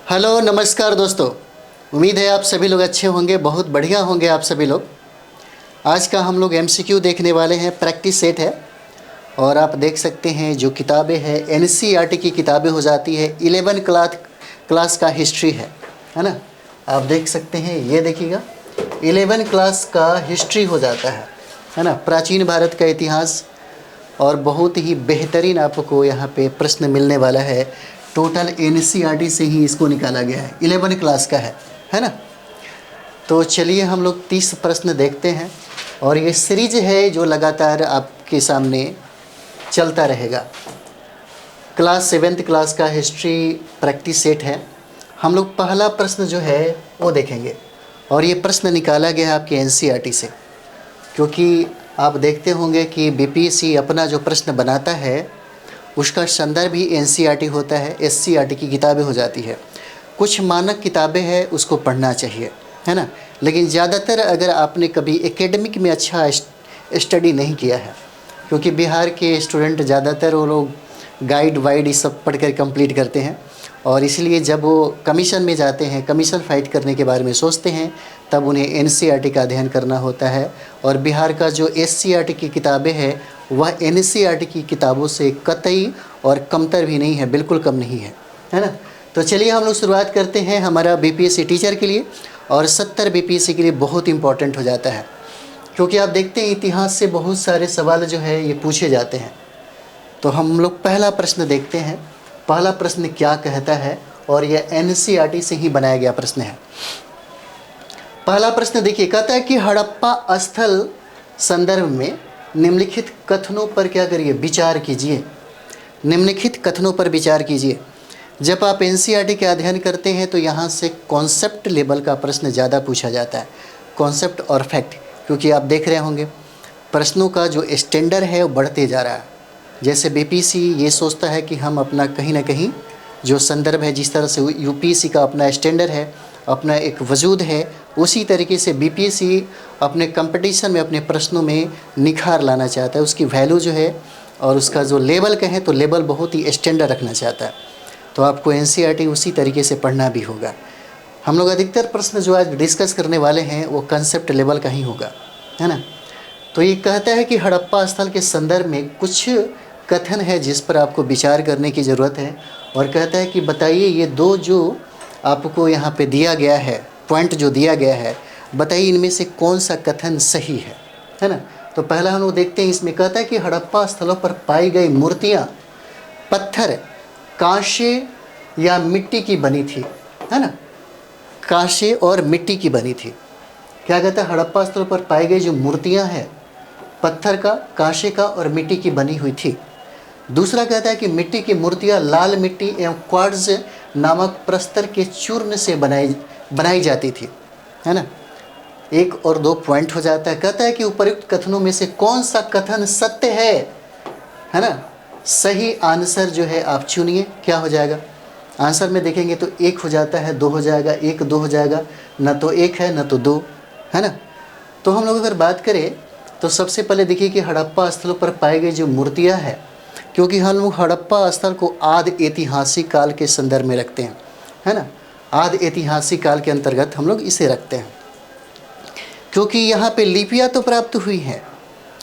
Hello नमस्कार दोस्तों। उम्मीद है आप सभी लोग अच्छे होंगे, बहुत बढ़िया होंगे आप सभी लोग। आज का हम लोग एमसीक्यू देखने वाले हैं, प्रैक्टिस सेट है। और आप देख सकते हैं जो किताबें हैं एनसीईआरटी की किताबें हो जाती है। 11 क्लास का हिस्ट्री है ना। आप देख सकते हैं, ये देखिएगा 11 क्लास का हिस्ट्री हो जाता है ना। प्राचीन भारत का इतिहास, और बहुत ही बेहतरीन आपको यहाँ पे प्रश्न मिलने वाला है। टोटल एनसीईआरटी से ही इसको निकाला गया है, 11 क्लास का है ना। तो चलिए हम लोग 30 प्रश्न देखते हैं, और ये सीरीज है जो लगातार आपके सामने चलता रहेगा। क्लास 7th क्लास का हिस्ट्री प्रैक्टिस सेट है। हम लोग पहला प्रश्न जो है वो देखेंगे, और ये प्रश्न निकाला गया है आपके एनसीईआरटी से, क्योंकि आप देखते होंगे कि बीपीएससी अपना जो प्रश्न बनाता है उसका संदर्भ भी एनसीईआरटी होता है, एससीईआरटी की किताबें हो जाती है। कुछ मानक किताबें हैं उसको पढ़ना चाहिए, है ना। लेकिन ज़्यादातर अगर आपने कभी एकेडमिक में अच्छा स्टडी नहीं किया है, क्योंकि बिहार के स्टूडेंट ज़्यादातर वो लोग गाइड वाइड ये सब पढ़ कर कंप्लीट करते हैं, और इसलिए जब वो कमीशन में जाते हैं, कमीशन फाइट करने के बारे में सोचते हैं, तब उन्हें एनसीईआरटी का अध्ययन करना होता है। और बिहार का जो एससीईआरटी की किताबें हैं वह एनसीईआरटी की किताबों से कतई और कमतर भी नहीं है, बिल्कुल कम नहीं है ना। तो चलिए हम लोग शुरुआत करते हैं हमारा बीपीएससी टीचर के लिए, और 70 बीपीएससी के लिए बहुत इंपॉर्टेंट हो जाता है, क्योंकि आप देखते हैं इतिहास से बहुत सारे सवाल जो है ये पूछे जाते हैं। तो हम लोग पहला प्रश्न देखते हैं, पहला प्रश्न क्या कहता है, और यह एनसीईआरटी से ही बनाया गया प्रश्न है। पहला प्रश्न देखिए, कहता है कि हड़प्पा स्थल संदर्भ में निम्नलिखित कथनों पर क्या करिए, विचार कीजिए। निम्नलिखित कथनों पर विचार कीजिए। जब आप एनसीईआरटी का अध्ययन करते हैं तो यहाँ से कॉन्सेप्ट लेवल का प्रश्न ज़्यादा पूछा जाता है, कॉन्सेप्ट और फैक्ट, क्योंकि आप देख रहे होंगे प्रश्नों का जो स्टैंडर्ड है वो बढ़ते जा रहा है। जैसे बीपीएससी ये सोचता है कि हम अपना कहीं ना कहीं जो संदर्भ है, जिस तरह से यूपीएससी का अपना स्टैंडर्ड है, अपना एक वजूद है, उसी तरीके से बीपीएससी अपने कंपटीशन में अपने प्रश्नों में निखार लाना चाहता है। उसकी वैल्यू जो है और उसका जो लेवल कहें तो लेवल बहुत ही स्टैंडर्ड रखना चाहता है। तो आपको एनसीईआरटी उसी तरीके से पढ़ना भी होगा। हम लोग अधिकतर प्रश्न जो आज डिस्कस करने वाले हैं वो कंसेप्ट लेवल का ही होगा, है ना। तो ये कहता है कि हड़प्पा स्थल के संदर्भ में कुछ कथन है जिस पर आपको विचार करने की ज़रूरत है, और कहता है कि बताइए ये दो जो आपको यहाँ पे दिया गया है, पॉइंट जो दिया गया है, बताइए इनमें से कौन सा कथन सही है ना। तो पहला हम लोग देखते हैं, इसमें कहता है कि हड़प्पा स्थलों पर पाई गई मूर्तियाँ पत्थर, कांसे या मिट्टी की बनी थी, है ना। कांसे और मिट्टी की बनी थी। क्या कहता है, हड़प्पा स्थलों पर पाई गई जो मूर्तियाँ हैं पत्थर का, कांसे का और मिट्टी की बनी हुई थी। दूसरा कहता है कि मिट्टी की मूर्तियाँ लाल मिट्टी एवं क्वार्ट्ज नामक प्रस्तर के चूर्ण से बनाई जाती थी, है ना। 1 और 2 पॉइंट हो जाता है। कहता है कि उपर्युक्त कथनों में से कौन सा कथन सत्य है ना। सही आंसर जो है आप चुनिए, क्या हो जाएगा। आंसर में देखेंगे तो 1 हो जाता है, 2 हो जाएगा, 1 2 हो जाएगा, न तो 1 है न तो 2, है ना। तो हम लोग अगर बात करें तो सबसे पहले देखिए कि हड़प्पा स्थलों पर पाई गई जो मूर्तियाँ हैं, क्योंकि हम लोग हड़प्पा स्थल को आदि ऐतिहासिक काल के संदर्भ में रखते हैं, है ना। आदि ऐतिहासिक काल के अंतर्गत हम लोग इसे रखते हैं, क्योंकि यहाँ पे लिपियाँ तो प्राप्त हुई हैं,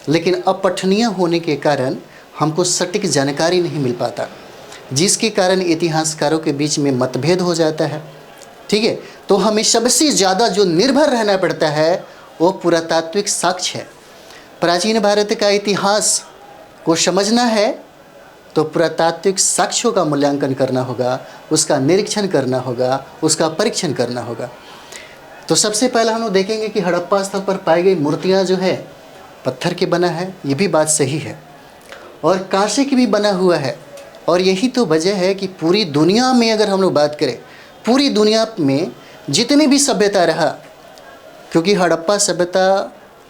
लेकिन अपठनीय होने के कारण हमको सटीक जानकारी नहीं मिल पाता, जिसके कारण इतिहासकारों के बीच में मतभेद हो जाता है। ठीक है, तो हमें सबसे ज़्यादा जो निर्भर रहना पड़ता है वो पुरातात्विक साक्ष्य है। प्राचीन भारत का इतिहास को समझना है तो पुरातात्विक साक्ष्यों का मूल्यांकन करना होगा, उसका निरीक्षण करना होगा, उसका परीक्षण करना होगा। तो सबसे पहले हम लोग देखेंगे कि हड़प्पा स्थल पर पाई गई मूर्तियाँ जो है पत्थर के बना है, ये भी बात सही है, और कांसे की भी बना हुआ है। और यही तो वजह है कि पूरी दुनिया में अगर हम लोग बात करें, पूरी दुनिया में जितनी भी सभ्यता रहा, क्योंकि हड़प्पा सभ्यता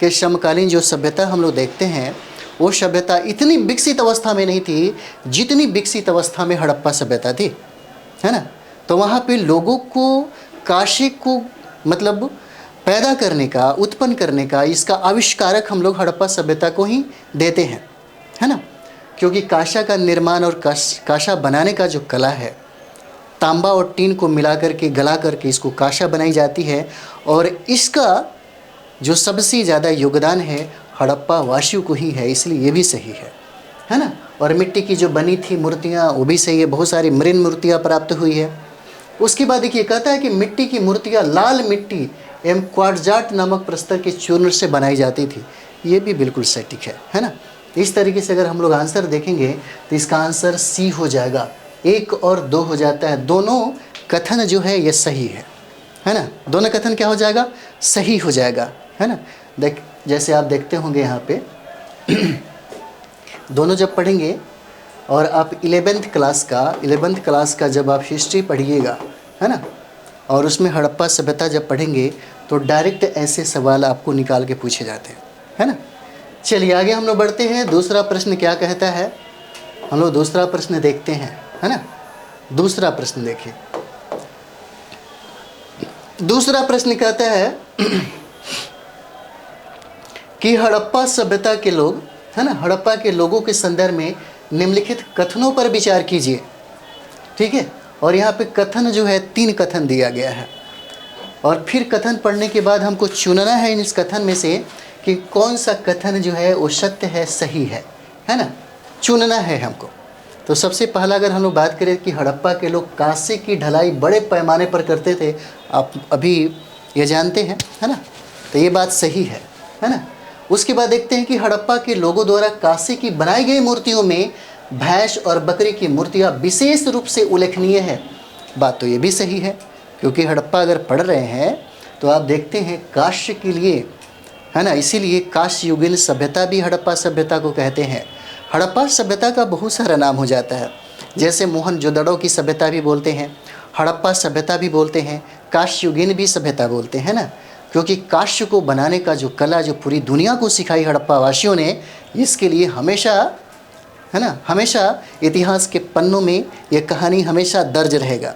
के समकालीन जो सभ्यता हम लोग देखते हैं वो सभ्यता इतनी विकसित अवस्था में नहीं थी जितनी विकसित अवस्था में हड़प्पा सभ्यता थी, है ना। तो वहाँ पे लोगों को कांसे को मतलब पैदा करने का, उत्पन्न करने का, इसका आविष्कारक हम लोग हड़प्पा सभ्यता को ही देते हैं, है ना। क्योंकि कांसा का निर्माण और कांसा बनाने का जो कला है, तांबा और टीन को मिला करके गला करके इसको कांसा बनाई जाती है। और इसका जो सबसे ज़्यादा योगदान है हड़प्पा वासियों को ही है, इसलिए ये भी सही है ना। और मिट्टी की जो बनी थी मूर्तियाँ वो भी सही है, बहुत सारी मृण मूर्तियाँ प्राप्त हुई है। उसके बाद देखिए कहता है कि मिट्टी की मूर्तियाँ लाल मिट्टी एवं क्वार्ट्जाट नामक प्रस्तर के चूर्ण से बनाई जाती थी, ये भी बिल्कुल सटीक है ना। इस तरीके से अगर हम लोग आंसर देखेंगे तो इसका आंसर सी हो जाएगा, 1 और 2 हो जाता है। दोनों कथन जो है ये सही है ना। दोनों कथन क्या हो जाएगा, सही हो जाएगा, है ना। जैसे आप देखते होंगे यहाँ पे दोनों जब पढ़ेंगे और आप 11th क्लास का जब आप हिस्ट्री पढ़िएगा, है ना, और उसमें हड़प्पा सभ्यता जब पढ़ेंगे तो डायरेक्ट ऐसे सवाल आपको निकाल के पूछे जाते हैं, है ना। चलिए आगे हम लोग बढ़ते हैं। दूसरा प्रश्न क्या कहता है, हम लोग दूसरा प्रश्न देखते हैं, है ना। दूसरा प्रश्न देखिए, दूसरा प्रश्न कहता है कि हड़प्पा सभ्यता के लोग, है ना, हड़प्पा के लोगों के संदर्भ में निम्नलिखित कथनों पर विचार कीजिए, ठीक है। और यहाँ पे कथन जो है 3 कथन दिया गया है और फिर कथन पढ़ने के बाद हमको चुनना है इस कथन में से कि कौन सा कथन जो है वो सत्य है, सही है ना, चुनना है हमको। तो सबसे पहला अगर हम लोग बात करें कि हड़प्पा के लोग कांसे की ढलाई बड़े पैमाने पर करते थे, आप अभी ये जानते हैं, है ना, तो ये बात सही है ना। उसके बाद देखते हैं कि हड़प्पा के लोगों द्वारा कांसे की बनाई गई मूर्तियों में भैंस और बकरी की मूर्तियाँ विशेष रूप से उल्लेखनीय है। बात तो ये भी सही है, क्योंकि हड़प्पा अगर पढ़ रहे हैं तो आप देखते हैं कांस्य के लिए, है ना, इसीलिए कांस्य युगीन सभ्यता भी हड़प्पा सभ्यता को कहते हैं। हड़प्पा सभ्यता का बहुत सारा नाम हो जाता है, जैसे मोहनजोदड़ो की सभ्यता भी बोलते हैं, हड़प्पा सभ्यता भी बोलते हैं, कांस्य युगीन भी सभ्यता बोलते हैं ना, क्योंकि कांस्य को बनाने का जो कला जो पूरी दुनिया को सिखाई हड़प्पा वासियों ने, इसके लिए हमेशा, है ना, हमेशा इतिहास के पन्नों में ये कहानी हमेशा दर्ज रहेगा,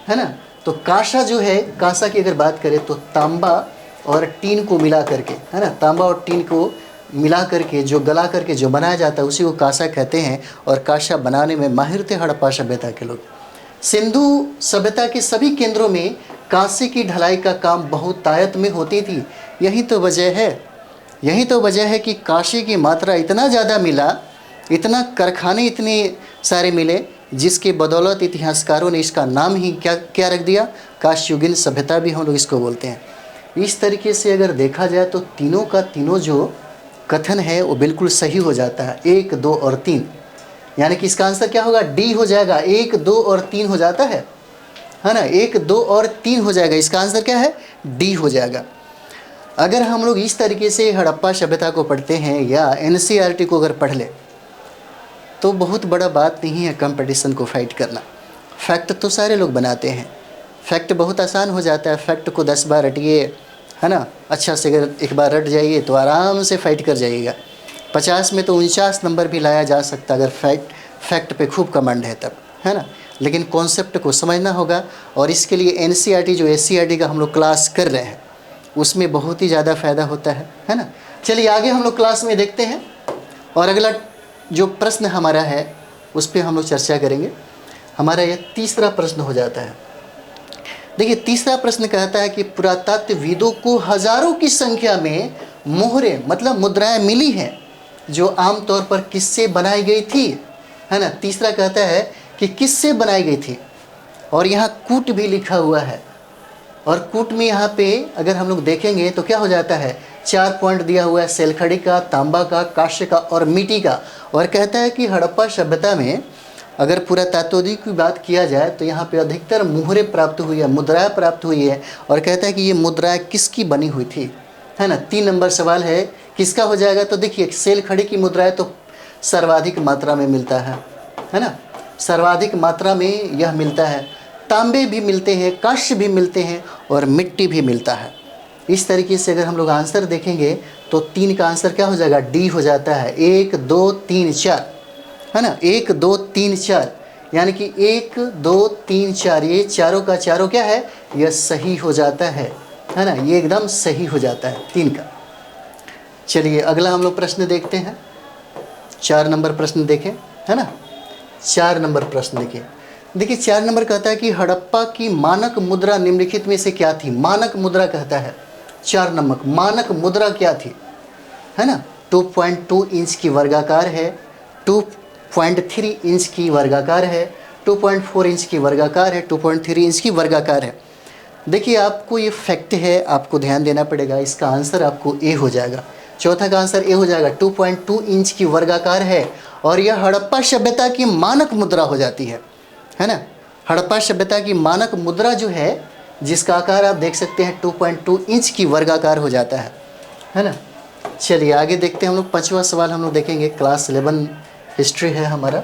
है ना। तो कांसा जो है, कांसा की अगर बात करें तो तांबा और टीन को मिला करके, है ना, तांबा और टीन को मिला करके जो गला करके जो बनाया जाता है उसी को कांसा कहते हैं। और कांसा बनाने में माहिर थे हड़प्पा सभ्यता के लोग। सिंधु सभ्यता के सभी केंद्रों में कांसे की ढलाई का काम बहुतायत में होती थी। यही तो वजह है कि कांसे की मात्रा इतना ज़्यादा मिला, इतना कारखाने इतने सारे मिले, जिसके बदौलत इतिहासकारों ने इसका नाम ही क्या रख दिया, कांस्य युगीन सभ्यता भी हम लोग इसको बोलते हैं। इस तरीके से अगर देखा जाए तो तीनों का तीनों जो कथन है वो बिल्कुल सही हो जाता है, 1, 2 और 3, यानी कि इसका आंसर क्या होगा, डी हो जाएगा। 1, 2 और 3 हो जाता है ना, 1, 2 और 3 हो जाएगा। इसका आंसर क्या है, डी हो जाएगा। अगर हम लोग इस तरीके से हड़प्पा सभ्यता को पढ़ते हैं या एनसीईआरटी को अगर पढ़ ले तो बहुत बड़ा बात नहीं है कंपटीशन को फाइट करना। फैक्ट तो सारे लोग बनाते हैं, फैक्ट बहुत आसान हो जाता है। फैक्ट को 10 बार रटिए, है ना, अच्छा से अगर एक बार रट जाइए तो आराम से फाइट कर जाइएगा। 50 में तो 49 नंबर भी लाया जा सकता अगर फैक्ट पे खूब कमांड है तब, है ना। लेकिन कॉन्सेप्ट को समझना होगा, और इसके लिए एनसीईआरटी जो एससीईआरटी का हम लोग क्लास कर रहे हैं उसमें बहुत ही ज़्यादा फ़ायदा होता है ना। चलिए आगे हम लोग क्लास में देखते हैं और अगला जो प्रश्न हमारा है उस पर हम लोग चर्चा करेंगे। हमारा यह तीसरा प्रश्न हो जाता है। देखिए तीसरा प्रश्न कहता है कि पुरातत्वविदों को हज़ारों की संख्या में मोहरें मतलब मुद्राएं मिली हैं जो आमतौर पर किससे बनाई गई थी, है ना। तीसरा कहता है कि किससे बनाई गई थी, और यहाँ कूट भी लिखा हुआ है। और कूट में यहाँ पे अगर हम लोग देखेंगे तो क्या हो जाता है, 4 पॉइंट दिया हुआ है, सेलखड़ी का, तांबा का, कांस्य का और मिट्टी का। और कहता है कि हड़प्पा सभ्यता में अगर पुरातत्वविद की बात किया जाए तो यहाँ पे अधिकतर मुहरें प्राप्त हुई है, मुद्राएं प्राप्त हुई है। और कहता है कि ये मुद्राएं किसकी बनी हुई थी, है ना। 3 नंबर सवाल है किसका हो जाएगा, तो देखिए सेलखड़ी की मुद्राएं तो सर्वाधिक मात्रा में मिलता है ना, सर्वाधिक मात्रा में यह मिलता है। तांबे भी मिलते हैं, कांस्य भी मिलते हैं और मिट्टी भी मिलता है। इस तरीके से अगर हम लोग आंसर देखेंगे तो 3 का आंसर क्या हो जाएगा, डी हो जाता है। 1, 2, 3, 4, है ना, 1, 2, 3, 4, यानी कि 1, 2, 3, 4 ये चारों का चारों क्या है, यह सही हो जाता है ना, ये एकदम सही हो जाता है 3 का। चलिए अगला हम लोग प्रश्न देखते हैं। 4 नंबर प्रश्न देखें, है ना। 4 नंबर प्रश्न देखिए, देखिए 4 नंबर कहता है कि हड़प्पा की मानक मुद्रा निम्नलिखित में से क्या थी। मानक मुद्रा कहता है 4 नंबर, मानक मुद्रा क्या थी, है ना। 2.2 इंच की वर्गाकार है, 2.3 इंच की वर्गाकार है, 2.4 इंच की वर्गाकार है, 2.3 इंच की वर्गाकार है। देखिए आपको ये फैक्ट है, आपको ध्यान देना पड़ेगा। इसका आंसर आपको ए हो जाएगा, चौथा का आंसर ए हो जाएगा। 2.2 इंच की वर्गाकार है और यह हड़प्पा सभ्यता की मानक मुद्रा हो जाती है ना। हड़प्पा सभ्यता की मानक मुद्रा जो है, जिसका आकार आप देख सकते हैं 2.2 इंच की वर्गाकार हो जाता है ना। चलिए आगे देखते हैं हम लोग। 5वां सवाल हम लोग देखेंगे, क्लास 11 हिस्ट्री है हमारा।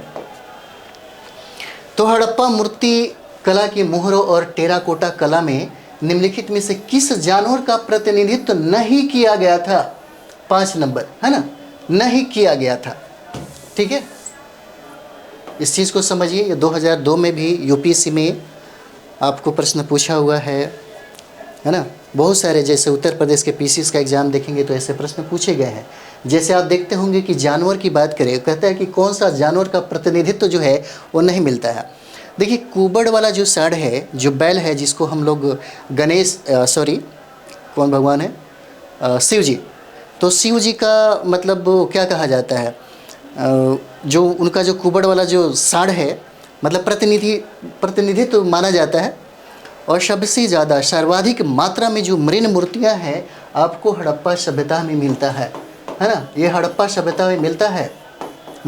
तो हड़प्पा मूर्ति कला की मोहरों और टेराकोटा कला में निम्नलिखित में से किस जानवर का प्रतिनिधित्व नहीं किया गया था। 5 नंबर, है ना, नहीं किया गया था। ठीक है, इस चीज़ को समझिए। ये 2002 में भी यूपीएससी में आपको प्रश्न पूछा हुआ है ना। बहुत सारे, जैसे उत्तर प्रदेश के पीसीएस का एग्ज़ाम देखेंगे तो ऐसे प्रश्न पूछे गए हैं। जैसे आप देखते होंगे कि जानवर की बात करें, कहता है कि कौन सा जानवर का प्रतिनिधित्व जो है वो नहीं मिलता है। देखिए कुबड़ वाला जो साढ़ है, जो बैल है, जिसको हम लोग गणेश कौन भगवान है, शिव जी। तो शिव जी का मतलब क्या कहा जाता है, जो उनका जो कुबड़ वाला जो साढ़ है, मतलब प्रतिनिधित्व माना जाता है। और सबसे ज़्यादा सर्वाधिक मात्रा में जो मृण मूर्तियाँ हैं आपको हड़प्पा सभ्यता में मिलता है ना। ये हड़प्पा सभ्यता में मिलता है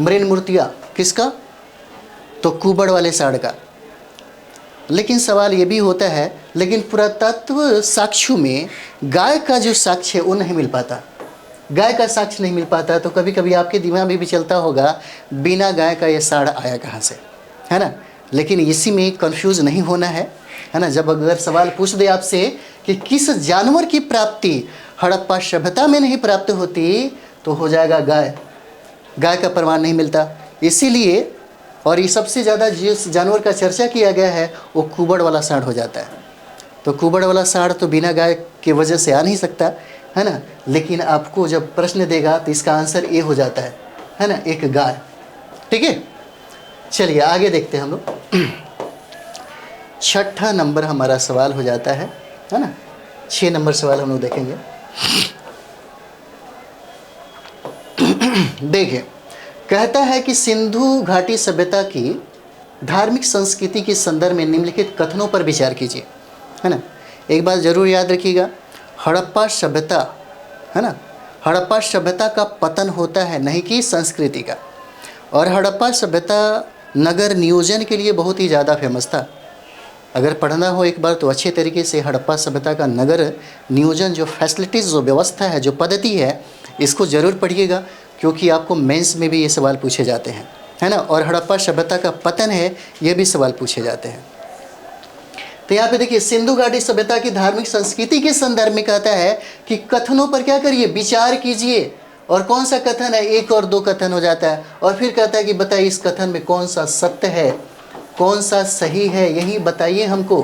मृण मूर्तियाँ। किसका, तो कुबड़ वाले साढ़ का। लेकिन सवाल ये भी होता है, लेकिन पुरातत्व साक्ष्यों में गाय का जो साक्ष्य है वो नहीं मिल पाता। गाय का साक्ष्य नहीं मिल पाता। तो कभी कभी आपके दिमाग में भी चलता होगा, बिना गाय का ये साढ़ आया कहाँ से, है ना। लेकिन इसी में कंफ्यूज नहीं होना है ना। जब अगर सवाल पूछ दे आपसे कि किस जानवर की प्राप्ति हड़प्पा सभ्यता में नहीं प्राप्त होती, तो हो जाएगा गाय। गाय का प्रमाण नहीं मिलता, इसीलिए। और ये सबसे ज़्यादा जिस जानवर का चर्चा किया गया है वो कुबड़ वाला साढ़ हो जाता है। तो कुबड़ वाला साढ़ तो बिना गाय की वजह से आ नहीं सकता, है ना। लेकिन आपको जब प्रश्न देगा तो इसका आंसर ए हो जाता है ना, एक गाय। ठीक है, चलिए आगे देखते हैं हम लोग। 6ठा नंबर हमारा सवाल हो जाता है ना। 6 नंबर सवाल हम लोग देखेंगे। देखिए, कहता है कि सिंधु घाटी सभ्यता की धार्मिक संस्कृति के संदर्भ में निम्नलिखित कथनों पर विचार कीजिए, है ना। एक बात जरूर याद रखिएगा, हड़प्पा सभ्यता, है ना, हड़प्पा सभ्यता का पतन होता है, नहीं कि संस्कृति का। और हड़प्पा सभ्यता नगर नियोजन के लिए बहुत ही ज़्यादा फेमस था। अगर पढ़ना हो एक बार तो अच्छे तरीके से हड़प्पा सभ्यता का नगर नियोजन, जो फैसिलिटीज़, जो व्यवस्था है, जो पद्धति है, इसको ज़रूर पढ़िएगा, क्योंकि आपको मेंस में भी ये सवाल पूछे जाते हैं, है ना। और हड़प्पा सभ्यता का पतन है, ये भी सवाल पूछे जाते हैं। तो यहाँ पे देखिए, सिंधु घाटी सभ्यता की धार्मिक संस्कृति के संदर्भ में कहता है कि कथनों पर क्या करिए, विचार कीजिए। और कौन सा कथन है, 1 और 2 कथन हो जाता है। और फिर कहता है कि बताइए इस कथन में कौन सा सत्य है, कौन सा सही है, यही बताइए हमको,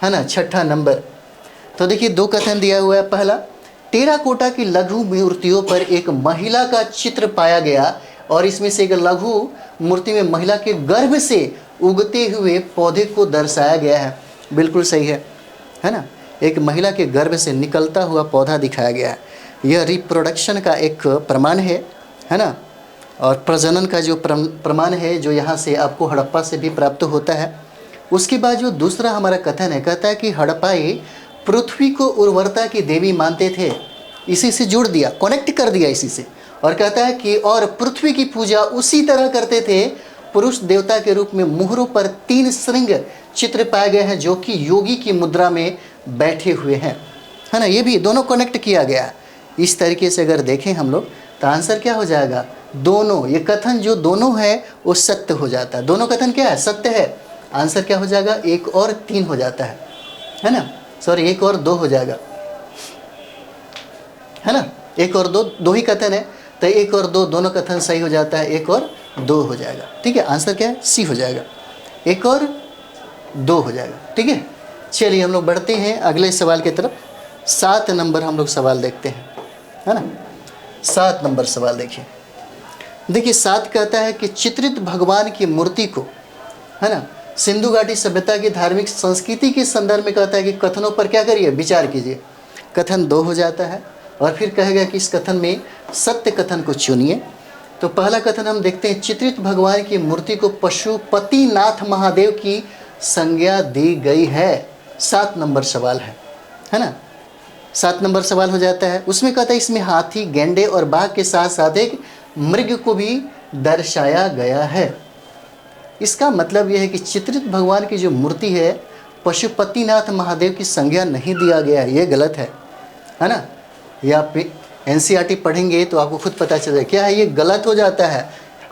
है ना। 6ठा नंबर। तो देखिए 2 कथन दिया हुआ है। पहला, टेराकोटा की लघु मूर्तियों पर एक महिला का चित्र पाया गया और इसमें से एक लघु मूर्ति में महिला के गर्भ से उगते हुए पौधे को दर्शाया गया है। बिल्कुल सही है ना। एक महिला के गर्भ से निकलता हुआ पौधा दिखाया गया है। यह रिप्रोडक्शन का एक प्रमाण है ना। और प्रजनन का जो प्रमाण है, जो यहाँ से आपको हड़प्पा से भी प्राप्त होता है। उसके बाद जो दूसरा हमारा कथन है, कहता है कि हड़प्पाई पृथ्वी को उर्वरता की देवी मानते थे। इसी से जोड़ दिया, कनेक्ट कर दिया इसी से। और कहता है कि और पृथ्वी की पूजा उसी तरह करते थे। पुरुष देवता के रूप में मुहरों पर 3 श्रृंग चित्र पाए गए हैं, जो कि योगी की मुद्रा में बैठे हुए हैं, है ना। ये भी दोनों कनेक्ट किया गया है। इस तरीके से अगर देखें हम लोग तो आंसर क्या हो जाएगा, दोनों। ये कथन जो दोनों है वो सत्य हो जाता है। दोनों कथन क्या है, सत्य है। आंसर क्या हो जाएगा, 1 और 3 हो जाता है ना। सॉरी, 1 और 2 हो जाएगा, है ना। 1 और 2 ही कथन है, तो 1 और 2 दोनों कथन सही हो जाता है, 1 और 2 हो जाएगा। ठीक है, आंसर क्या है, सी हो जाएगा, 1 और 2 हो जाएगा। ठीक है, चलिए हम लोग बढ़ते हैं अगले सवाल की तरफ। 7 नंबर हम लोग सवाल देखते हैं, है ना। 7 नंबर सवाल देखिए। 7 कहता है कि चित्रित भगवान की मूर्ति को, है ना, सिंधु घाटी सभ्यता की धार्मिक संस्कृति के संदर्भ में कहता है कि कथनों पर क्या करिए, विचार कीजिए। कथन 2 हो जाता है और फिर कहेगा कि इस कथन में सत्य कथन को चुनिए। तो पहला कथन हम देखते हैं, चित्रित भगवान की मूर्ति को पशुपतिनाथ महादेव की संज्ञा दी गई है। 7 नंबर सवाल है ना। 7 नंबर सवाल हो जाता है। उसमें कहता है इसमें हाथी, गैंडे और बाघ के साथ साथ एक मृग को भी दर्शाया गया है। इसका मतलब यह है कि चित्रित भगवान की जो मूर्ति है पशुपतिनाथ महादेव की संज्ञा नहीं दिया गया है, ये गलत है ना। ये आप NCERT पढ़ेंगे तो आपको खुद पता चलेगा क्या है, ये गलत हो जाता है।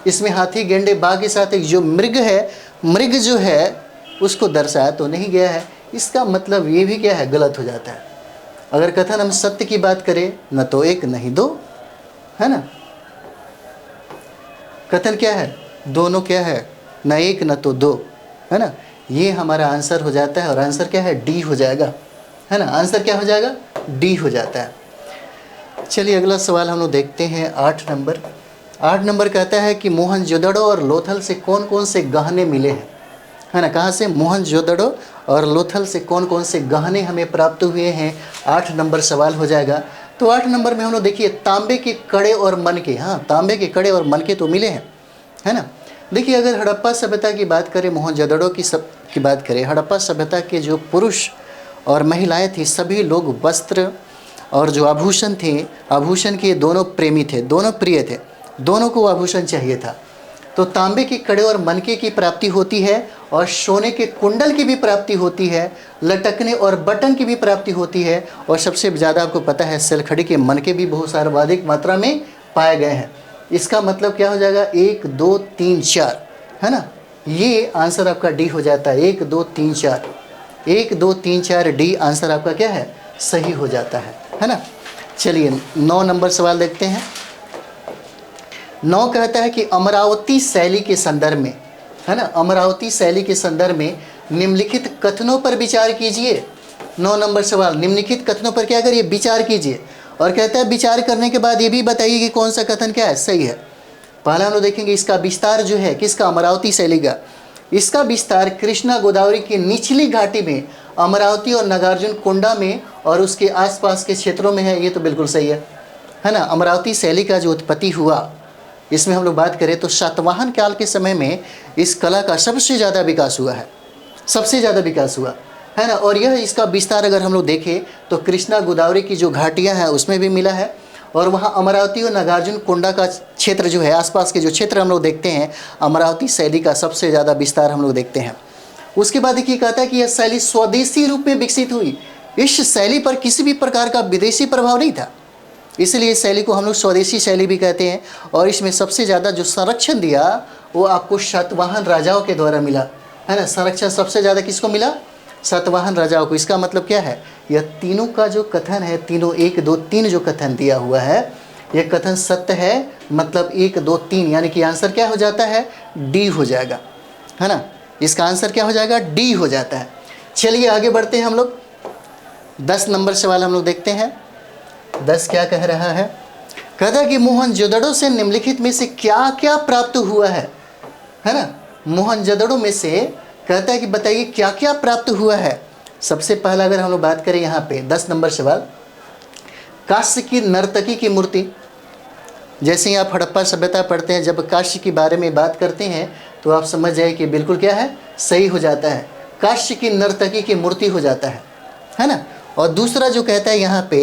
इसमें हाथी, गेंडे, बाघ के साथ एक जो मृग है, मृग जो है उसको दर्शाया तो नहीं गया है। इसका मतलब ये भी क्या है, गलत हो जाता है। अगर कथन हम सत्य की बात करें, न तो 1 नहीं 2, है ना। कथन क्या है, दोनों क्या है, न 1 न तो 2, है ना। ये हमारा आंसर हो जाता है और आंसर क्या है, डी हो जाएगा, है ना। आंसर क्या हो जाएगा, डी हो जाता है। चलिए अगला सवाल हम लोग देखते हैं 8 नंबर। 8 नंबर कहता है कि मोहनजोदड़ो और लोथल से कौन कौन से गहने मिले हैं, है ना। कहाँ से, मोहनजोदड़ो और लोथल से कौन कौन से गहने हमें प्राप्त हुए हैं, 8 नंबर सवाल हो जाएगा। तो 8 नंबर में हम लोग देखिए तांबे के कड़े और मनके, हाँ तांबे के कड़े और मनके तो मिले हैं, है ना। देखिए अगर हड़प्पा सभ्यता की बात करें, मोहनजोदड़ो की बात करें, हड़प्पा सभ्यता के जो पुरुष और महिलाएं थी सभी लोग वस्त्र और जो आभूषण थे, आभूषण के दोनों प्रेमी थे, दोनों प्रिय थे, दोनों को आभूषण चाहिए था। तो तांबे के कड़े और मनके की प्राप्ति होती है और सोने के कुंडल की भी प्राप्ति होती है, लटकने और बटन की भी प्राप्ति होती है और सबसे ज़्यादा आपको पता है सेलखड़ी के मनके भी बहुत सर्वाधिक मात्रा में पाए गए हैं। इसका मतलब क्या हो जाएगा, 1 2 3 4, है ना। ये आंसर आपका डी हो जाता है, 1 2 3 4, 1 2 3 4 डी आंसर आपका क्या है, सही हो जाता है ना। चलिए 9 नंबर सवाल देखते हैं। 9 कहता है कि अमरावती शैली के संदर्भ में, है ना, अमरावती शैली के संदर्भ में निम्नलिखित कथनों पर विचार कीजिए। 9 नंबर सवाल, निम्नलिखित कथनों पर क्या करिए, विचार कीजिए। और कहता है विचार करने के बाद ये भी बताइए कि कौन सा कथन क्या है, सही है। पहला हम लोग देखेंगे इसका विस्तार जो है किसका, अमरावती शैली का। इसका विस्तार कृष्णा गोदावरी की निचली घाटी में, अमरावती और नागार्जुन कोंडा में और उसके आसपास के क्षेत्रों में है। ये तो बिल्कुल सही है ना। अमरावती शैली का जो उत्पत्ति हुआ, इसमें हम लोग बात करें तो सातवाहन काल के समय में इस कला का सबसे ज़्यादा विकास हुआ है, सबसे ज़्यादा विकास हुआ है ना। और यह इसका विस्तार अगर हम लोग देखें तो कृष्णा गोदावरी की जो घाटियाँ हैं उसमें भी मिला है और वहाँ अमरावती और नागार्जुन कोंडा का क्षेत्र जो है, आसपास के जो क्षेत्र हम लोग देखते हैं, अमरावती शैली का सबसे ज़्यादा विस्तार हम लोग देखते हैं। उसके बाद देखिए कहता है कि यह शैली स्वदेशी रूप में विकसित हुई। इस शैली पर किसी भी प्रकार का विदेशी प्रभाव नहीं था, इसलिए इस शैली को हम लोग स्वदेशी शैली भी कहते हैं। और इसमें सबसे ज़्यादा जो संरक्षण दिया वो आपको सातवाहन राजाओं के द्वारा मिला, है ना। संरक्षण सबसे ज़्यादा किसको मिला, सातवाहन राजाओं को। इसका मतलब क्या है, यह तीनों का जो कथन है, तीनों 1 2 3 जो कथन दिया हुआ है, यह कथन सत्य है। मतलब 1 2 3 यानी कि आंसर क्या हो जाता है, डी हो जाएगा, है ना। इसका आंसर क्या हो जाएगा, डी हो जाता है। चलिए आगे बढ़ते हैं हम लोग। 10 नंबर सवाल हम लोग देखते हैं। 10 क्या कह रहा है, कहता है कि मोहनजोदड़ो से निम्नलिखित में से क्या क्या प्राप्त हुआ है ना। मोहनजोदड़ो में से कहता है कि बताइए क्या क्या प्राप्त हुआ है। सबसे पहला अगर हम लोग बात करें यहाँ पे 10 नंबर सवाल, काश्य की नर्तकी की मूर्ति। जैसे ही आप हड़प्पा सभ्यता पढ़ते हैं, जब काश्य के बारे में बात करते हैं तो आप समझ जाए कि बिल्कुल क्या है, सही हो जाता है, काश्य की नर्तकी की मूर्ति हो जाता है ना। और दूसरा जो कहता है यहाँ पे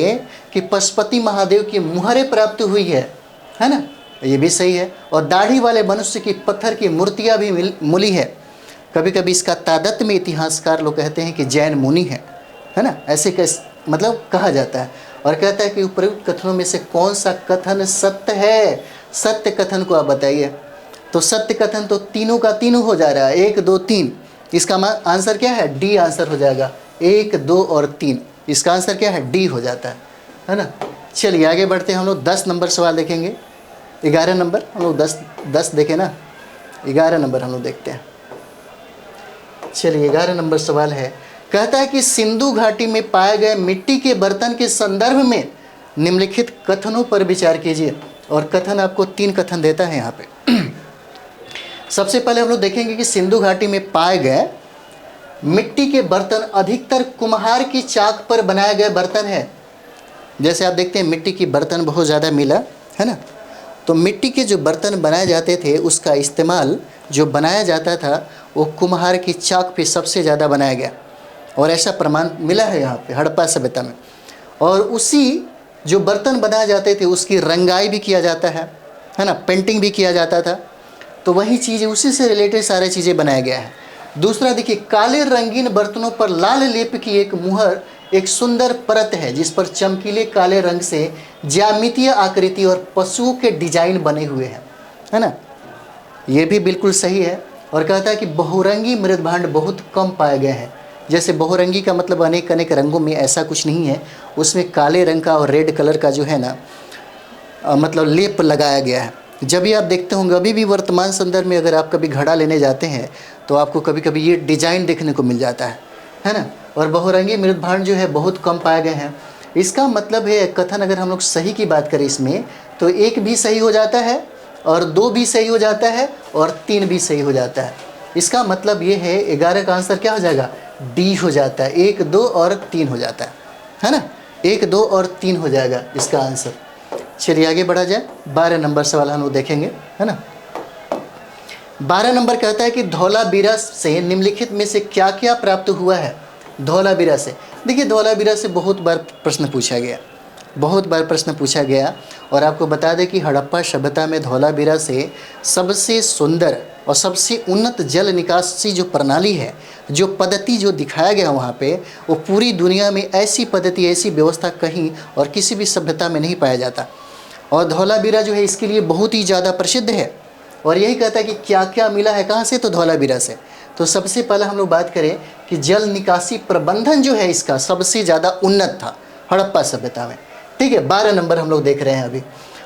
कि पशुपति महादेव की मुहरें प्राप्त हुई है ना, ये भी सही है। और दाढ़ी वाले मनुष्य की पत्थर की मूर्तियाँ भी मिली है। कभी कभी इसका तादत्म्य में इतिहासकार लोग कहते हैं कि जैन मुनि है ना, ऐसे मतलब कहा जाता है। और कहता है कि उपयुक्त कथनों में से कौन सा कथन सत्य है, सत्य कथन को आप बताइए। तो सत्य कथन तो तीनों का तीनों हो जा रहा है, 1 2 3। इसका आंसर क्या है, डी आंसर हो जाएगा, 1 2 और 3। इसका आंसर क्या है, डी हो जाता है ना। चलिए आगे बढ़ते हैं हम लोग। 10 नंबर सवाल देखेंगे। 11 नंबर हम लोग 10 देखें ना, 11 नंबर हम लोग देखते हैं। चलिए 11 नंबर सवाल है, कहता है कि सिंधु घाटी में पाए गए मिट्टी के बर्तन के संदर्भ में निम्नलिखित कथनों पर विचार कीजिए। और कथन आपको 3 कथन देता है यहाँ पे। सबसे पहले हम लोग देखेंगे कि सिंधु घाटी में पाए गए मिट्टी के बर्तन अधिकतर कुम्हार की चाक पर बनाए गए बर्तन है। जैसे आप देखते हैं मिट्टी की बर्तन बहुत ज़्यादा मिला है ना, तो मिट्टी के जो बर्तन बनाए जाते थे उसका इस्तेमाल जो बनाया जाता था वो कुम्हार की चाक पे सबसे ज़्यादा बनाया गया, और ऐसा प्रमाण मिला है यहाँ पे हड़प्पा सभ्यता में। और उसी जो बर्तन बनाए जाते थे उसकी रंगाई भी किया जाता है ना, पेंटिंग भी किया जाता था। तो वही चीज़ उसी से रिलेटेड सारी चीज़ें बनाया गया है। दूसरा देखिए, काले रंगीन बर्तनों पर लाल लेप की एक मुहर, एक सुंदर परत है जिस पर चमकीले काले रंग से ज्यामितीय आकृति और पशुओं के डिजाइन बने हुए हैं, है ना। ये भी बिल्कुल सही है। और कहता है कि बहुरंगी मृद भांड बहुत कम पाए गए हैं। जैसे बहुरंगी का मतलब अनेक अनेक रंगों में, ऐसा कुछ नहीं है, उसमें काले रंग का और रेड कलर का जो है ना मतलब लेप लगाया गया है। जब भी आप देखते होंगे, अभी भी वर्तमान संदर्भ में अगर आप कभी घड़ा लेने जाते हैं तो आपको कभी कभी ये डिजाइन देखने को मिल जाता है ना। और बहुरंगी मृद भांड जो है बहुत कम पाए गए हैं। इसका मतलब है कथन, अगर हम लोग सही की बात करें इसमें, तो 1 भी सही हो जाता है और 2 भी सही हो जाता है और 3 भी सही हो जाता है। इसका मतलब ये है 11 का आंसर क्या हो जाएगा, डी हो जाता है। 1, 2 और 3 हो जाता है ना। 1, 2 और 3 हो जाएगा इसका आंसर। चलिए आगे बढ़ा जाए। 12 नंबर सवाल हम लोग देखेंगे, है ना। 12 नंबर कहता है कि धौलावीरा से निम्नलिखित में से क्या क्या प्राप्त हुआ है। धौलावीरा से, देखिए धौलावीरा से बहुत बार प्रश्न पूछा गया, बहुत बार प्रश्न पूछा गया। और आपको बता दें कि हड़प्पा सभ्यता में धौलावीरा से सबसे सुंदर और सबसे उन्नत जल निकासी जो प्रणाली है, जो पद्धति जो दिखाया गया वहाँ पे, वो पूरी दुनिया में ऐसी पद्धति, ऐसी व्यवस्था कहीं और किसी भी सभ्यता में नहीं पाया जाता। और धौलावीरा जो है इसके लिए बहुत ही ज़्यादा प्रसिद्ध है। और यही कहता है कि क्या क्या मिला है, कहाँ से, तो धौलावीरा से। तो सबसे पहले हम लोग बात करें कि जल निकासी प्रबंधन जो है इसका सबसे ज़्यादा उन्नत था हड़प्पा सभ्यता में, ठीक है। 12 नंबर हम लोग देख रहे हैं अभी।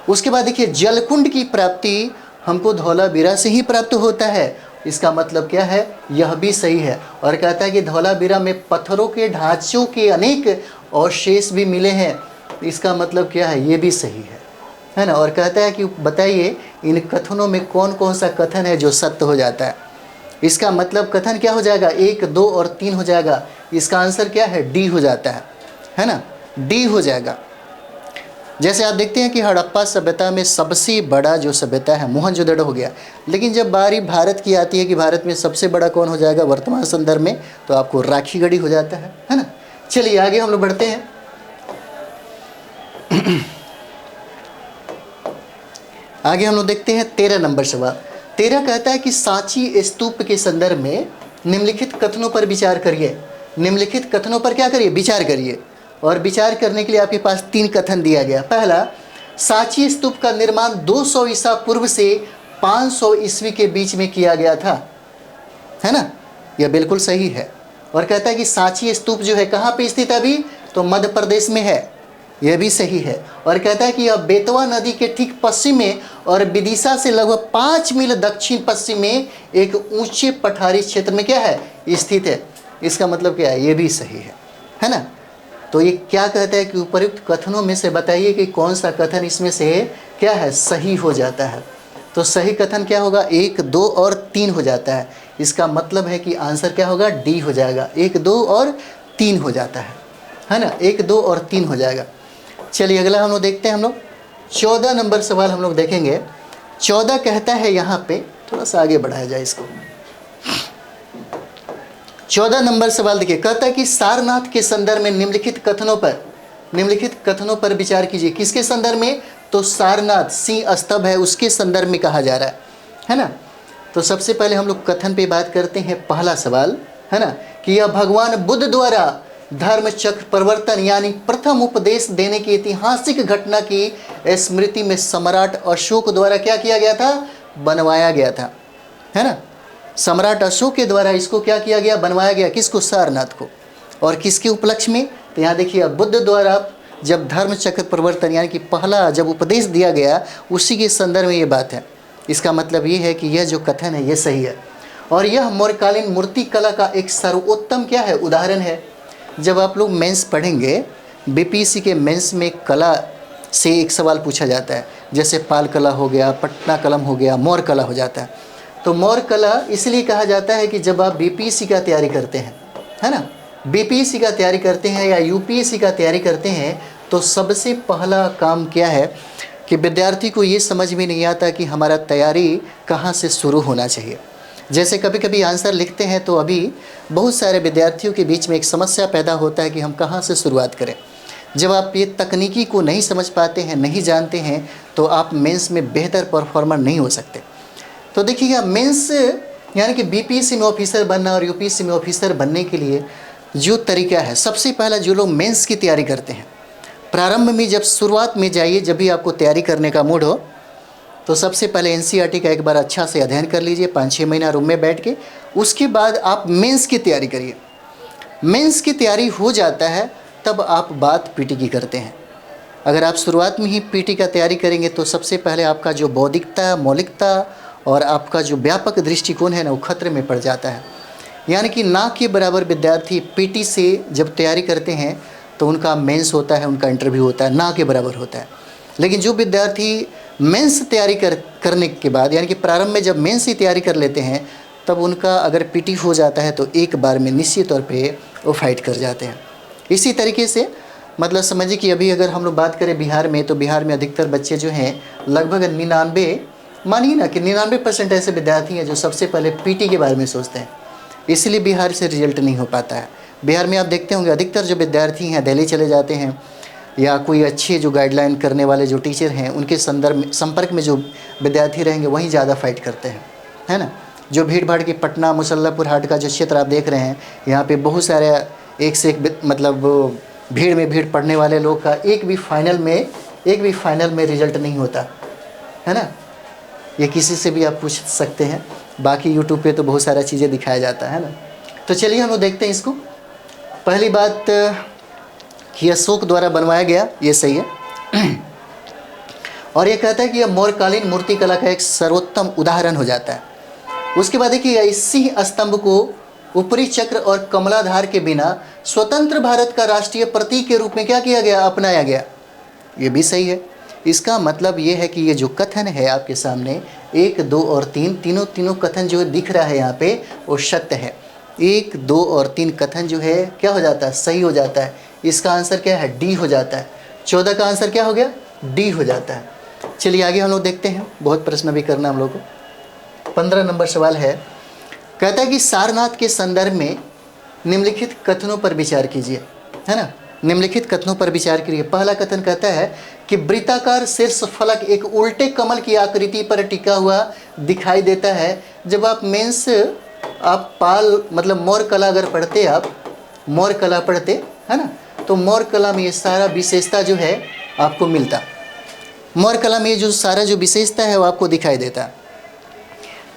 उसके बाद देखिए, जलकुंड की प्राप्ति हमको धौलावीरा से ही प्राप्त होता है। इसका मतलब क्या है, यह भी सही है। और कहता है कि धौलावीरा में पत्थरों के ढांचों के अनेक अवशेष भी मिले हैं। इसका मतलब क्या है, ये भी सही है ना। और कहता है कि बताइए इन कथनों में कौन कौन सा कथन है जो सत्य हो जाता है। इसका मतलब कथन क्या हो जाएगा, 1, 2 और 3 हो जाएगा। इसका आंसर क्या है, डी हो जाता है ना, डी हो जाएगा। जैसे आप देखते हैं कि हड़प्पा सभ्यता में सबसे बड़ा जो सभ्यता है मोहनजोदड़ो हो गया। लेकिन जब बारी भारत की आती है कि भारत में सबसे बड़ा कौन हो जाएगा वर्तमान संदर्भ में, तो आपको राखीगढ़ी हो जाता है ना। चलिए आगे हम लोग बढ़ते हैं। आगे हम लोग देखते हैं 13 नंबर सवाल। 13 कहता है कि सांची स्तूप के संदर्भ में निम्नलिखित कथनों पर विचार करिए। निम्नलिखित कथनों पर क्या करिए, विचार करिए। और विचार करने के लिए आपके पास 3 कथन दिया गया। पहला, सांची स्तूप का निर्माण 200 ईसा पूर्व से 500 ईस्वी के बीच में किया गया था, है ना। यह बिल्कुल सही है। और कहता है कि सांची स्तूप जो है कहाँ पे स्थित है अभी, तो मध्य प्रदेश में है। यह भी सही है। और कहता है कि यह बेतवा नदी के ठीक पश्चिम में और विदिशा से लगभग 5 मील दक्षिण पश्चिम में एक ऊंचे पठारी क्षेत्र में क्या है, स्थित है। इसका मतलब क्या है, ये भी सही है ना। तो ये क्या कहता है कि उपयुक्त कथनों में से बताइए कि कौन सा कथन इसमें से क्या है, सही हो जाता है। तो सही कथन क्या होगा, 1, 2 और 3 हो जाता है। इसका मतलब है कि आंसर क्या होगा, डी हो जाएगा। 1, 2 और 3 हो जाता है ना। 1, 2 और 3 हो जाएगा। चलिए अगला हम लोग देखते हैं। हम लोग 14 नंबर सवाल हम लोग देखेंगे। 14 कहता है, यहाँ पे थोड़ा सा आगे बढ़ाया जाए इसको। 14 नंबर सवाल देखिए, कहता है कि सारनाथ के संदर्भ में निम्नलिखित कथनों पर विचार कीजिए। किसके संदर्भ में, तो सारनाथ सिंह स्तंभ है उसके संदर्भ में कहा जा रहा है ना। तो सबसे पहले हम लोग कथन पे बात करते हैं। पहला सवाल है ना कि यह भगवान बुद्ध द्वारा धर्म चक्र परिवर्तन यानी प्रथम उपदेश देने की ऐतिहासिक घटना की स्मृति में सम्राट अशोक द्वारा क्या किया गया था, बनवाया गया था, है ना। सम्राट अशोक के द्वारा इसको क्या किया गया, बनवाया गया। किसको, सारनाथ को। और किसके उपलक्ष्य में, तो यहाँ देखिए बुद्ध द्वारा जब धर्म चक्र परिवर्तन यानी कि पहला जब उपदेश दिया गया, उसी के संदर्भ में ये बात है। इसका मतलब ये है कि यह जो कथन है ये सही है। और यह मौर्यकालीन मूर्ति कला का एक सर्वोत्तम क्या है, उदाहरण है। जब आप लोग मेंस पढ़ेंगे, बीपीएससी के मेंस में कला से एक सवाल पूछा जाता है, जैसे पाल कला हो गया, पटना कलम हो गया, मौर्य कला हो जाता है। तो मौर्य कला इसलिए कहा जाता है कि जब आप बीपीएससी का तैयारी करते हैं, है ना, बीपीएससी का तैयारी करते हैं या यूपीएससी का तैयारी करते हैं, तो सबसे पहला काम क्या है कि विद्यार्थी को ये समझ में नहीं आता कि हमारा तैयारी कहाँ से शुरू होना चाहिए। जैसे कभी कभी आंसर लिखते हैं तो अभी बहुत सारे विद्यार्थियों के बीच में एक समस्या पैदा होता है कि हम कहाँ से शुरुआत करें। जब आप ये तकनीकी को नहीं समझ पाते हैं, नहीं जानते हैं, तो आप मेंस में बेहतर परफॉर्मर नहीं हो सकते। तो देखिएगा, मेंस यानी कि बीपीएससी में ऑफिसर बनना और यूपीएससी में ऑफिसर बनने के लिए जो तरीका है, सबसे पहला जो लोग मेंस की तैयारी करते हैं, प्रारंभ में जब शुरुआत में जाइए, जब भी आपको तैयारी करने का मूड हो, तो सबसे पहले एनसीईआरटी का एक बार अच्छा से अध्ययन कर लीजिए 5-6 महीना रूम में बैठ के। उसके बाद आप मेंस की तैयारी करिए। मेंस की तैयारी हो जाता है तब आप बात पीटी की करते हैं। अगर आप शुरुआत में ही पीटी का तैयारी करेंगे तो सबसे पहले आपका जो बौद्धिकता, मौलिकता और आपका जो व्यापक दृष्टिकोण है ना, वो खतरे में पड़ जाता है। यानी कि ना के बराबर विद्यार्थी पीटी से जब तैयारी करते हैं तो उनका मेंस होता है, उनका इंटरव्यू होता है, ना के बराबर होता है। लेकिन जो विद्यार्थी मेंस तैयारी करने के बाद, यानी कि प्रारंभ में जब मेंस की तैयारी कर लेते हैं, तब उनका अगर पीटी हो जाता है तो एक बार में निश्चित तौर पे वो फाइट कर जाते हैं। इसी तरीके से मतलब समझिए कि अभी अगर हम लोग बात करें बिहार में, तो बिहार में अधिकतर बच्चे जो हैं, लगभग 99, मानिए ना कि 99% ऐसे विद्यार्थी हैं जो सबसे पहले पीटी के बारे में सोचते हैं। इसलिए बिहार से रिजल्ट नहीं हो पाता है। बिहार में आप देखते होंगे अधिकतर जो विद्यार्थी हैं दिल्ली चले जाते हैं, या कोई अच्छे जो गाइडलाइन करने वाले जो टीचर हैं उनके संपर्क में जो विद्यार्थी रहेंगे वहीं ज़्यादा फाइट करते हैं, है ना। जो भीड़ भाड़ की पटना, मुसल्लापुर हाट का जो क्षेत्र आप देख रहे हैं, यहाँ पे बहुत सारे एक से एक मतलब भीड़ में भीड़ पड़ने वाले लोग का एक भी फाइनल में रिजल्ट नहीं होता, है ना। ये किसी से भी आप पूछ सकते हैं, बाकी यूट्यूब पे तो बहुत सारा चीज़ें दिखाया जाता है ना। तो चलिए हम लोग देखते हैं इसको। पहली बात कि अशोक द्वारा बनवाया गया, ये सही है। और ये कहता है कि यह मौर्यकालीन मूर्ति कला का एक सर्वोत्तम उदाहरण हो जाता है। उसके बाद देखिए, इस सिंह स्तंभ को ऊपरी चक्र और कमलाधार के बिना स्वतंत्र भारत का राष्ट्रीय प्रतीक के रूप में क्या किया गया, अपनाया गया। ये भी सही है। इसका मतलब ये है कि ये जो कथन है आपके सामने 1, 2 और 3, तीनों कथन जो दिख रहा है यहाँ पे, वो सत्य है। 1, 2 और 3 कथन जो है क्या हो जाता है, सही हो जाता है। इसका आंसर क्या है, डी हो जाता है। 14 का आंसर क्या हो गया, डी हो जाता है। चलिए आगे हम लोग देखते हैं, बहुत प्रश्न भी करना हम लोग को। 15 नंबर सवाल है, कहता है कि सारनाथ के संदर्भ में निम्नलिखित कथनों पर विचार कीजिए, है ना। निम्नलिखित कथनों पर विचार करिए। पहला कथन कहता है कि वृत्ताकार शीर्ष फलक एक उल्टे कमल की आकृति पर टिका हुआ दिखाई देता है। जब आप मेंस आप पाल मतलब मौर्य कला अगर पढ़ते, आप मौर्य कला पढ़ते, है ना, तो मौर्य कला में ये सारा विशेषता जो है आपको मिलता। मौर्य कला में ये जो सारा जो विशेषता है वो आपको दिखाई देता।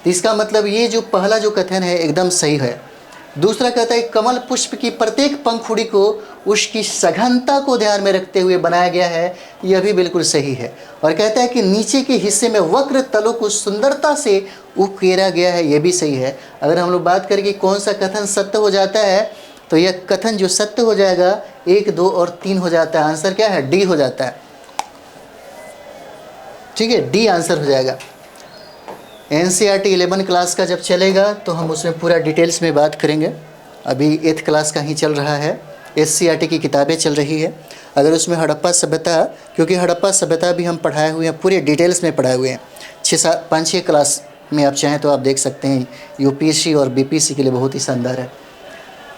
तो इसका मतलब ये जो पहला जो कथन है एकदम सही है। दूसरा कहता है कमल पुष्प की प्रत्येक पंखुड़ी को उसकी सघनता को ध्यान में रखते हुए बनाया गया है, यह भी बिल्कुल सही है। और कहता है कि नीचे के हिस्से में वक्र तलों को सुंदरता से उकेरा गया है, यह भी सही है। अगर हम लोग बात करें कि कौन सा कथन सत्य हो जाता है, तो यह कथन जो सत्य हो जाएगा 1, 2 और 3 हो जाता है। आंसर क्या है, डी हो जाता है। ठीक है, डी आंसर हो जाएगा। एनसीईआरटी 11 क्लास का जब चलेगा तो हम उसमें पूरा डिटेल्स में बात करेंगे। अभी 8th क्लास का ही चल रहा है, एससीईआरटी की किताबें चल रही है। अगर उसमें हड़प्पा सभ्यता, क्योंकि हड़प्पा सभ्यता भी हम पढ़ाए हुए हैं, पूरे डिटेल्स में पढ़ाए हुए हैं। 5-6 क्लास में आप चाहें तो आप देख सकते हैं। यूपीएससी और बीपीएससी के लिए बहुत ही शानदार है।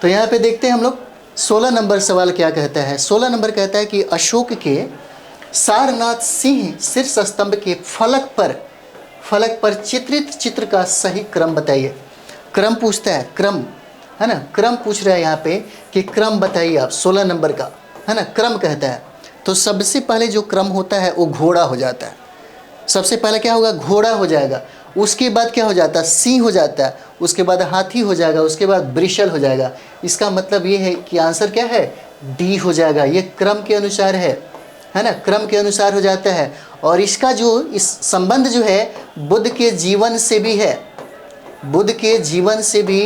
तो यहाँ पे देखते हैं हम लोग 16 नंबर सवाल क्या कहता है। 16 नंबर कहता है कि अशोक के सारनाथ सिंह शीर्ष स्तंभ के फलक पर चित्रित चित्र का सही क्रम बताइए। क्रम पूछता है, क्रम, है ना, क्रम पूछ रहा है यहाँ पे कि क्रम बताइए आप 16 नंबर का, है ना, क्रम कहता है। तो सबसे पहले जो क्रम होता है वो घोड़ा हो जाता है। सबसे पहले क्या होगा, घोड़ा हो जाएगा। उसके बाद क्या हो जाता है, सिंह हो जाता है। उसके बाद हाथी हो जाएगा। उसके बाद वृषल हो जाएगा। इसका मतलब ये है कि आंसर क्या है, डी हो जाएगा। ये क्रम के अनुसार है ना, क्रम के अनुसार हो जाता है। और इसका जो इस संबंध जो है बुद्ध के जीवन से भी है। बुद्ध के जीवन से भी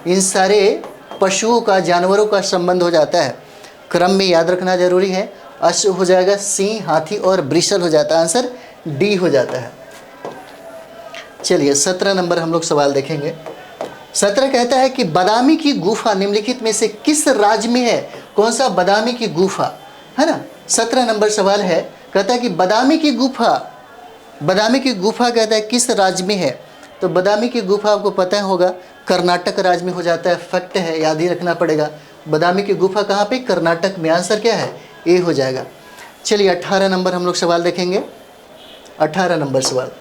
इन सारे पशुओं का, जानवरों का संबंध हो जाता है। क्रम में याद रखना जरूरी है। अश्व हो जाएगा, सिंह, हाथी और वृषल हो जाता है। आंसर डी हो जाता है। चलिए 17 नंबर हम लोग सवाल देखेंगे। 17 कहता है कि बादामी की गुफा निम्नलिखित में से किस राज्य में है? कौन सा बादामी की गुफा, है ना। 17 नंबर सवाल है, कहता है कि बादामी की गुफा कहता है किस राज्य में है? तो बादामी की गुफा आपको पता होगा कर्नाटक राज्य में हो जाता है, फैक्ट है, याद ही रखना पड़ेगा। बादामी की गुफा कहाँ पे? कर्नाटक में। आंसर क्या है? ए हो जाएगा। चलिए 18 नंबर हम लोग सवाल देखेंगे। 18 नंबर सवाल,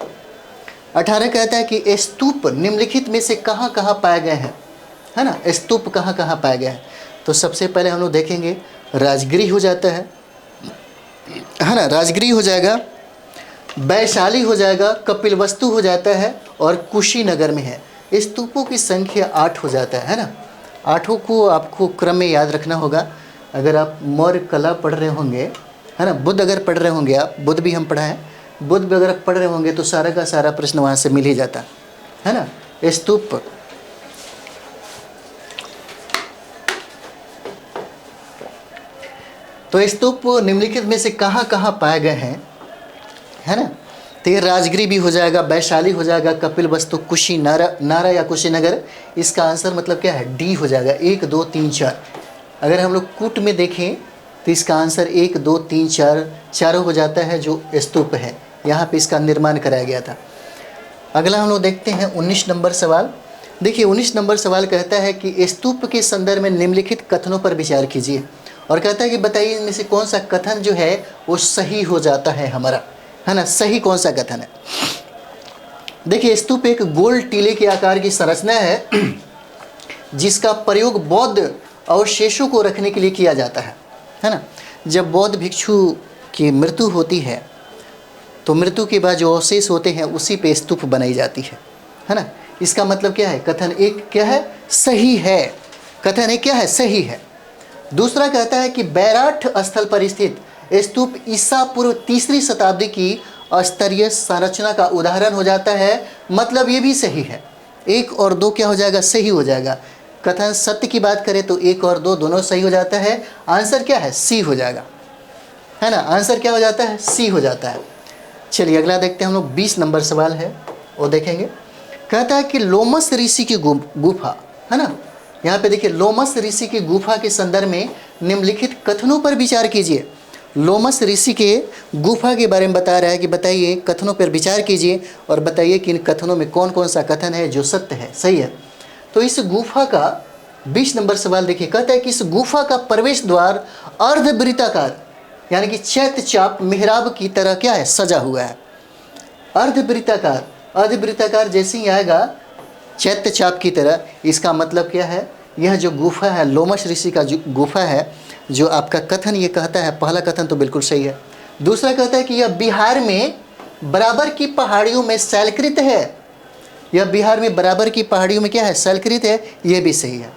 18 कहता है कि स्तूप निम्नलिखित में से कहाँ कहाँ पाए गए हैं, है ना। स्तूप कहाँ कहाँ पाए गए हैं? तो सबसे पहले हम लोग देखेंगे राजगिरी हो जाता है ना, राजगिरी हो जाएगा, वैशाली हो जाएगा, कपिलवस्तु हो जाता है और कुशीनगर में है। स्तूपों की संख्या 8 हो जाता है ना। 8 को आपको क्रम में याद रखना होगा। अगर आप मौर्य कला पढ़ रहे होंगे, है ना, बुद्ध अगर पढ़ रहे होंगे आप, बुद्ध भी हम पढ़ाएं, बुद्ध भी अगर पढ़ रहे होंगे तो सारा का सारा प्रश्न वहाँ से मिल ही जाता है ना। स्तूप, तो स्तूप निम्नलिखित में से कहाँ कहाँ पाए गए हैं, है ना। तो ये राजगिरी भी हो जाएगा, वैशाली हो जाएगा, कपिलवस्तु, नारा या कुशीनगर। इसका आंसर मतलब क्या है? डी हो जाएगा। 1 2 3 4। अगर हम लोग कूट में देखें तो इसका आंसर 1 2 3 4 चारों हो जाता है जो स्तूप है, यहाँ पे इसका निर्माण कराया गया था। अगला हम लोग देखते हैं 19 नंबर सवाल। देखिए 19 नंबर सवाल कहता है कि स्तूप के संदर्भ में निम्नलिखित कथनों पर विचार कीजिए, और कहता है कि बताइए इनमें से कौन सा कथन जो है वो सही हो जाता है हमारा, है ना। सही कौन सा कथन है? देखिए स्तूप एक गोल टीले के आकार की संरचना है जिसका प्रयोग बौद्ध अवशेषों को रखने के लिए किया जाता है ना। जब बौद्ध भिक्षु की मृत्यु होती है तो मृत्यु के बाद जो अवशेष होते हैं उसी पे स्तूप बनाई जाती है ना। इसका मतलब क्या है? कथन एक क्या है? सही है। कथन एक क्या है? सही है। दूसरा कहता है कि बैराठ स्थल पर स्थित स्तूप ईसा पूर्व 3री शताब्दी की स्तरीय संरचना का उदाहरण हो जाता है, मतलब ये भी सही है। 1 और 2 क्या हो जाएगा? सही हो जाएगा। कथन सत्य की बात करें तो 1 और 2 दोनों सही हो जाता है। आंसर क्या है? सी हो जाएगा, है ना। आंसर क्या हो जाता है? सी हो जाता है। चलिए अगला देखते हैं हम लोग। 20 नंबर सवाल है वो देखेंगे। कहता है कि लोमस ऋषि की गुफा, है ना। यहाँ पे देखिए लोमस ऋषि की गुफा के संदर्भ में निम्नलिखित कथनों पर विचार कीजिए। लोमस ऋषि के गुफा के बारे में बता रहा है कि बताइए कथनों पर विचार कीजिए और बताइए कि इन कथनों में कौन कौन सा कथन है जो सत्य है, सही है। तो इस गुफा का 20 नंबर सवाल देखिए। कहता है कि इस गुफा का प्रवेश द्वार अर्धवृत्ताकार यानी कि चैत्य चाप मेहराब की तरह क्या है? सजा हुआ है। अर्धवृत्ताकार, अर्धवृत्ताकार जैसे ही आएगा चैत्य चाप की तरह। इसका मतलब क्या है? यह जो गुफा है लोमस ऋषि का जो गुफा है, जो आपका कथन ये कहता है, पहला कथन तो बिल्कुल सही है। दूसरा कहता है कि यह बिहार में बराबर की पहाड़ियों में शैलकृत है। यह बिहार में बराबर की पहाड़ियों में क्या है? शैलकृत है, ये भी सही है।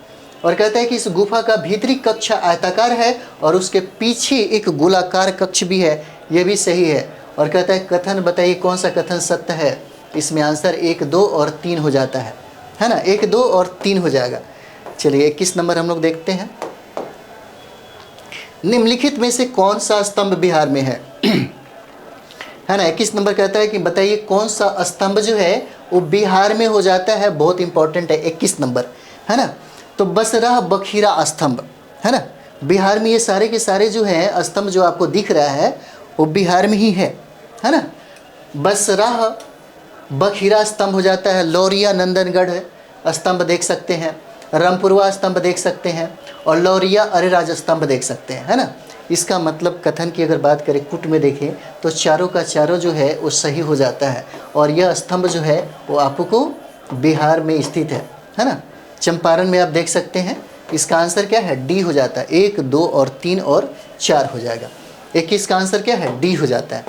और कहता है कि इस गुफा का भीतरी कक्ष आयताकार है और उसके पीछे एक गोलाकार कक्ष भी है, ये भी सही है। और कहता है कथन बताइए कौन सा कथन सत्य है? इसमें आंसर 1 2 और 3 हो जाता है ना। 1 2 और 3 हो जाएगा। चलिए 21 नंबर हम लोग देखते हैं। निम्नलिखित में से कौन सा स्तंभ बिहार में है? है ना। 21 नंबर कहता है कि बताइए कौन सा स्तंभ जो है वो बिहार में हो जाता है। बहुत इंपॉर्टेंट है 21 नंबर, है ना। तो बसराह बखीरा स्तंभ, है ना। बिहार में ये सारे के सारे जो हैं स्तंभ जो आपको दिख रहा है वो बिहार में ही है ना। बसराह बखीरा स्तंभ हो जाता है। लौरिया नंदनगढ़ स्तंभ देख सकते हैं, रामपुरवा स्तंभ देख सकते हैं और लौरिया अरेराज स्तंभ देख सकते हैं, है ना। इसका मतलब कथन की अगर बात करें कुट में देखें तो चारों का चारों जो है वो सही हो जाता है। और यह स्तंभ जो है वो आपको बिहार में स्थित है ना। चंपारण में आप देख सकते हैं। इसका आंसर क्या है? डी हो जाता है। 1 2 और 3 और 4 हो जाएगा। 21 का आंसर क्या है? डी हो जाता है।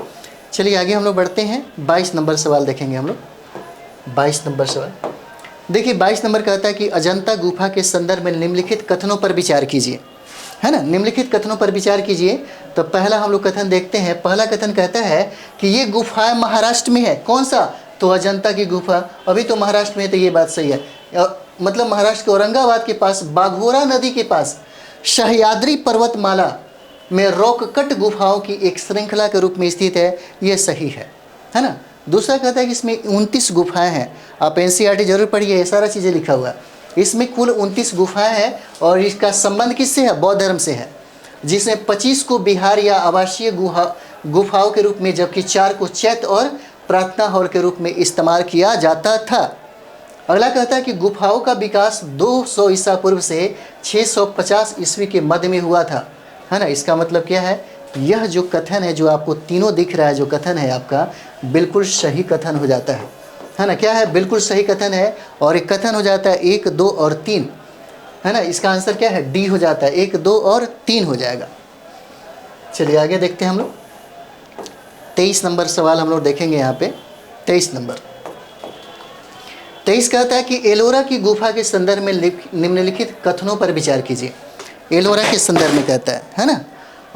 चलिए आगे हम लोग बढ़ते हैं। 22 नंबर सवाल देखेंगे हम लोग। 22 नंबर सवाल देखिए। 22 नंबर कहता है कि अजंता गुफा के संदर्भ में निम्नलिखित कथनों पर विचार कीजिए, है ना। निम्नलिखित कथनों पर विचार कीजिए। तो पहला हम लोग कथन देखते हैं। पहला कथन कहता है कि ये गुफा महाराष्ट्र में है। कौन सा? तो अजंता की गुफा अभी तो महाराष्ट्र में है, तो ये बात सही है। मतलब महाराष्ट्र के औरंगाबाद के पास बाघोरा नदी के पास सह्याद्री पर्वतमाला में रॉक कट गुफाओं की एक श्रृंखला के रूप में स्थित है, ये सही है ना। दूसरा कहता है कि इसमें 29 गुफाएं हैं। आप एनसीईआरटी जरूर पढ़िए, ये सारा चीज़ें लिखा हुआ है। इसमें कुल 29 गुफाएं हैं और इसका संबंध किससे है? बौद्ध धर्म से है, जिसमें 25 को विहार या आवासीय गुफाओं के रूप में, जबकि 4 को चैत्य और प्रार्थना हॉल के रूप में इस्तेमाल किया जाता था। अगला कहता है कि गुफाओं का विकास 200 ईसा पूर्व से 650 ईस्वी के मध्य में हुआ था, है ना। इसका मतलब क्या है? यह जो कथन है, जो आपको तीनों दिख रहा है, जो कथन है आपका, बिल्कुल सही कथन हो जाता है ना। क्या है? बिल्कुल सही कथन है। और एक कथन हो जाता है 1, 2 और 3, है ना। इसका आंसर क्या है? डी हो जाता है, 1, 2 और 3 हो जाएगा। चलिए आगे देखते हैं हम लोग। 23 नंबर सवाल हम लोग देखेंगे यहाँ पे। 23 नंबर 23 कहता है कि एलोरा की गुफा के संदर्भ में निम्नलिखित कथनों पर विचार कीजिए। एलोरा के संदर्भ में कहता है ना।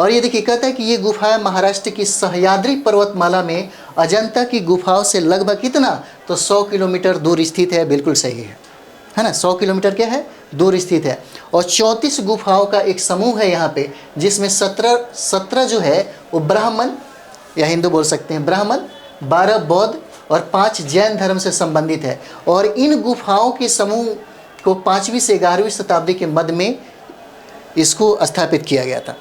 और ये देखिए, कहता है कि ये गुफा महाराष्ट्र की सह्याद्री पर्वतमाला में अजंता की गुफाओं से लगभग कितना? तो 100 किलोमीटर दूर स्थित है। बिल्कुल सही है ना। 100 किलोमीटर क्या है? दूर स्थित है। और 34 गुफाओं का एक समूह है यहाँ पे, जिसमें 17 जो है वो ब्राह्मण या हिंदू बोल सकते हैं, ब्राह्मण, 12 बौद्ध और 5 जैन धर्म से संबंधित है। और इन गुफाओं के समूह को 5वीं से 11वीं शताब्दी के मध्य में इसको स्थापित किया गया था।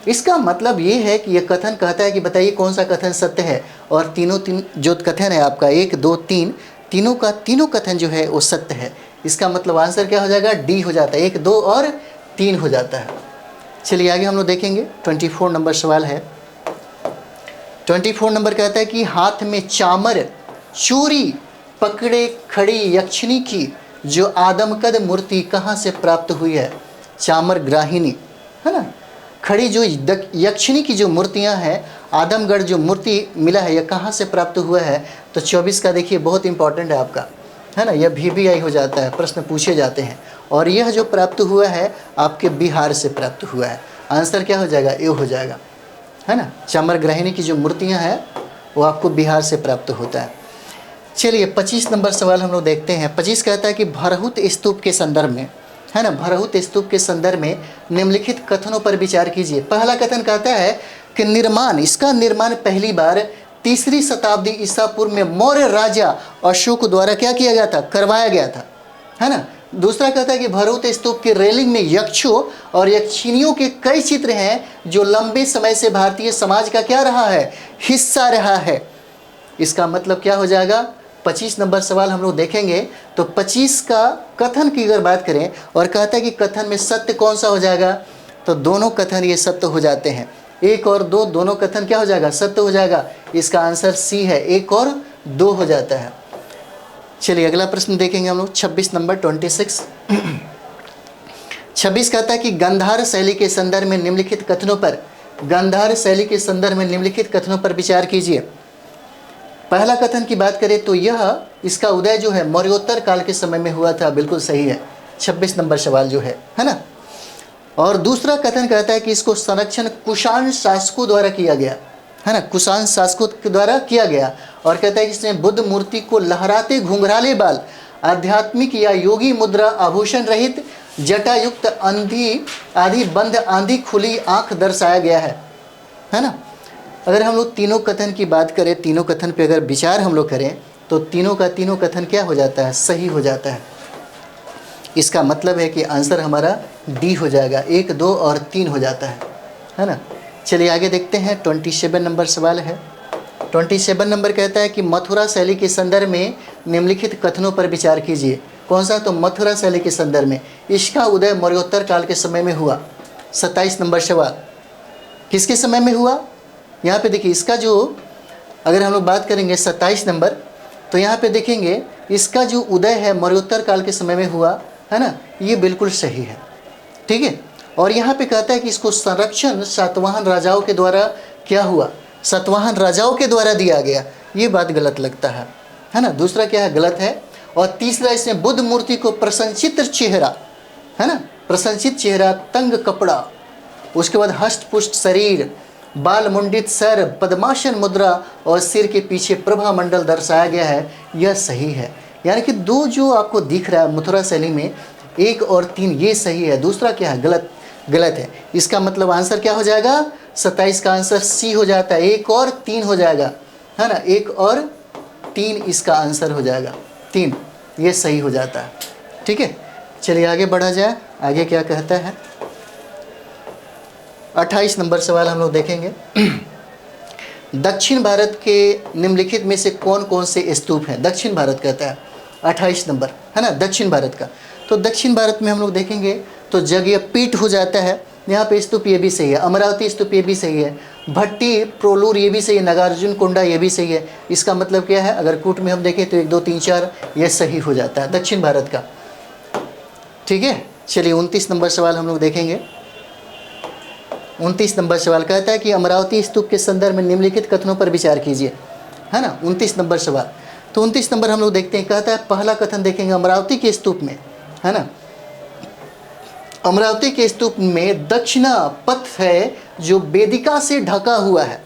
इसका मतलब ये है कि यह कथन कहता है कि बताइए कौन सा कथन सत्य है। और तीन जो कथन है आपका 1, 2, 3, तीनों का तीनों कथन जो है वो सत्य है। इसका मतलब आंसर क्या हो जाएगा? डी हो जाता है, 1, 2 और 3 हो जाता है। चलिए आगे हम लोग देखेंगे। 24 नंबर सवाल है। 24 नंबर कहता है कि हाथ में चामर चूरी पकड़े खड़ी यक्षिणी की जो आदमकद मूर्ति कहाँ से प्राप्त हुई है? चामर ग्राहिणी, है ना। खड़ी जो यक्षिणी की जो मूर्तियां हैं, आदमगढ़ जो मूर्ति मिला है, यह कहाँ से प्राप्त हुआ है? तो 24 का देखिए बहुत इंपॉर्टेंट है आपका, है ना। यह VVI हो जाता है, प्रश्न पूछे जाते हैं। और यह जो प्राप्त हुआ है आपके बिहार से प्राप्त हुआ है। आंसर क्या हो जाएगा? ए हो जाएगा, है ना। चामर ग्राहिणी की जो मूर्तियाँ हैं वो आपको बिहार से प्राप्त होता है। चलिए 25 नंबर सवाल हम लोग देखते हैं। 25 कहता है कि भरहुत स्तूप के संदर्भ में, है ना, भरहुत स्तूप के संदर्भ में निम्नलिखित कथनों पर विचार कीजिए। पहला कथन कहता है कि इसका निर्माण पहली बार 3री शताब्दी ईसा पूर्व में मौर्य राजा अशोक द्वारा क्या किया गया था? करवाया गया था, है ना। दूसरा कहता है कि भरहुत स्तूप की रेलिंग में यक्षों और यक्षिणियों के कई चित्र हैं, जो लंबे समय से भारतीय समाज का क्या रहा है? हिस्सा रहा है। इसका मतलब क्या हो जाएगा? 25 नंबर सवाल हम लोग देखेंगे। तो 25 का कथन की अगर बात करें और कहता है कि कथन में सत्य कौन सा हो जाएगा? तो दोनों कथन ये सत्य हो जाते हैं। 1 और 2 दोनों कथन क्या हो जाएगा? सत्य हो जाएगा। इसका आंसर सी है, 1 और 2 हो जाता है। चलिए अगला प्रश्न देखेंगे हम लोग। 26 नंबर 26 26 कहता है कि गांधार शैली के संदर्भ में निम्नलिखित कथनों पर, गांधार शैली के संदर्भ में निम्नलिखित कथनों पर विचार कीजिए। पहला कथन की बात करें तो यह इसका उदय जो है मौर्योत्तर काल के समय में हुआ था। बिल्कुल सही है। 26 नंबर सवाल जो है ना। और दूसरा कथन कहता है कि इसको संरक्षण कुषाण शासकों द्वारा किया गया, है ना, कुषाण शासकों के द्वारा किया गया। और कहता है कि इसने बुद्ध मूर्ति को लहराते घुंघराले बाल, आध्यात्मिक या योगी मुद्रा, आभूषण रहित, जटायुक्त, आधी बंद, आंधी खुली आंख दर्शाया गया है ना। अगर हम लोग तीनों कथन की बात करें, तीनों कथन पे अगर विचार हम लोग करें तो तीनों का तीनों कथन क्या हो जाता है? सही हो जाता है। इसका मतलब है कि आंसर हमारा डी हो जाएगा, 1, 2 और 3 हो जाता है ना। चलिए आगे देखते हैं। 27 नंबर सवाल है। 27 नंबर कहता है कि मथुरा शैली के संदर्भ में निम्नलिखित कथनों पर विचार कीजिए। कौन सा? तो मथुरा शैली के संदर्भ में इसका उदय मौर्योत्तर काल के समय में हुआ। 27 नंबर सवाल किसके समय में हुआ? यहाँ पे देखिए, इसका जो अगर हम लोग बात करेंगे 27 नंबर, तो यहाँ पे देखेंगे इसका जो उदय है मौर्योत्तर काल के समय में हुआ, है ना। ये बिल्कुल सही है, ठीक है। और यहाँ पे कहता है कि इसको संरक्षण सातवाहन राजाओं के द्वारा क्या हुआ? सातवाहन राजाओं के द्वारा दिया गया। ये बात गलत लगता है ना। दूसरा क्या है? गलत है। और तीसरा, इसने बुद्ध मूर्ति को प्रशंसित चेहरा, है ना, प्रशंसित चेहरा, तंग कपड़ा, उसके बाद हष्ट पुष्ट शरीर, बाल मुंडित सर, पद्मासन मुद्रा और सिर के पीछे प्रभा मंडल दर्शाया गया है। यह सही है। यानी कि 2 जो आपको दिख रहा है मथुरा शैली में, 1 और 3 ये सही है। दूसरा क्या है? गलत है। इसका मतलब आंसर क्या हो जाएगा? 27 का आंसर सी हो जाता है, 1 और 3 हो जाएगा, है ना, 1 और 3 इसका आंसर हो जाएगा, 3 ये सही हो जाता है। ठीक है, चलिए आगे बढ़ा जाए। आगे क्या कहता है, 28 नंबर सवाल हम लोग देखेंगे। दक्षिण भारत के निम्नलिखित में से कौन कौन से स्तूप हैं? दक्षिण भारत कहता है 28 नंबर, है ना, दक्षिण भारत का। तो दक्षिण भारत में हम लोग देखेंगे तो जगपीठ हो जाता है, यहाँ पे स्तूप ये भी सही है, अमरावती स्तूप ये भी सही है, भट्टी प्रोलूर ये भी सही है, नागार्जुन कोंडा ये भी सही है। इसका मतलब क्या है, अगर कूट में हम देखें तो 1 2 3 4 ये सही हो जाता है दक्षिण भारत का। ठीक है, चलिए 29 नंबर सवाल हम लोग देखेंगे। 29 नंबर सवाल कहता है कि अमरावती स्तूप के संदर्भ में निम्नलिखित कथनों पर विचार कीजिए, है ना, 29 नंबर सवाल। तो 29 नंबर हम लोग देखते हैं, कहता है पहला कथन देखेंगे अमरावती के स्तूप में, है ना, अमरावती के स्तूप में दक्षिणा पथ है जो वेदिका से ढका हुआ है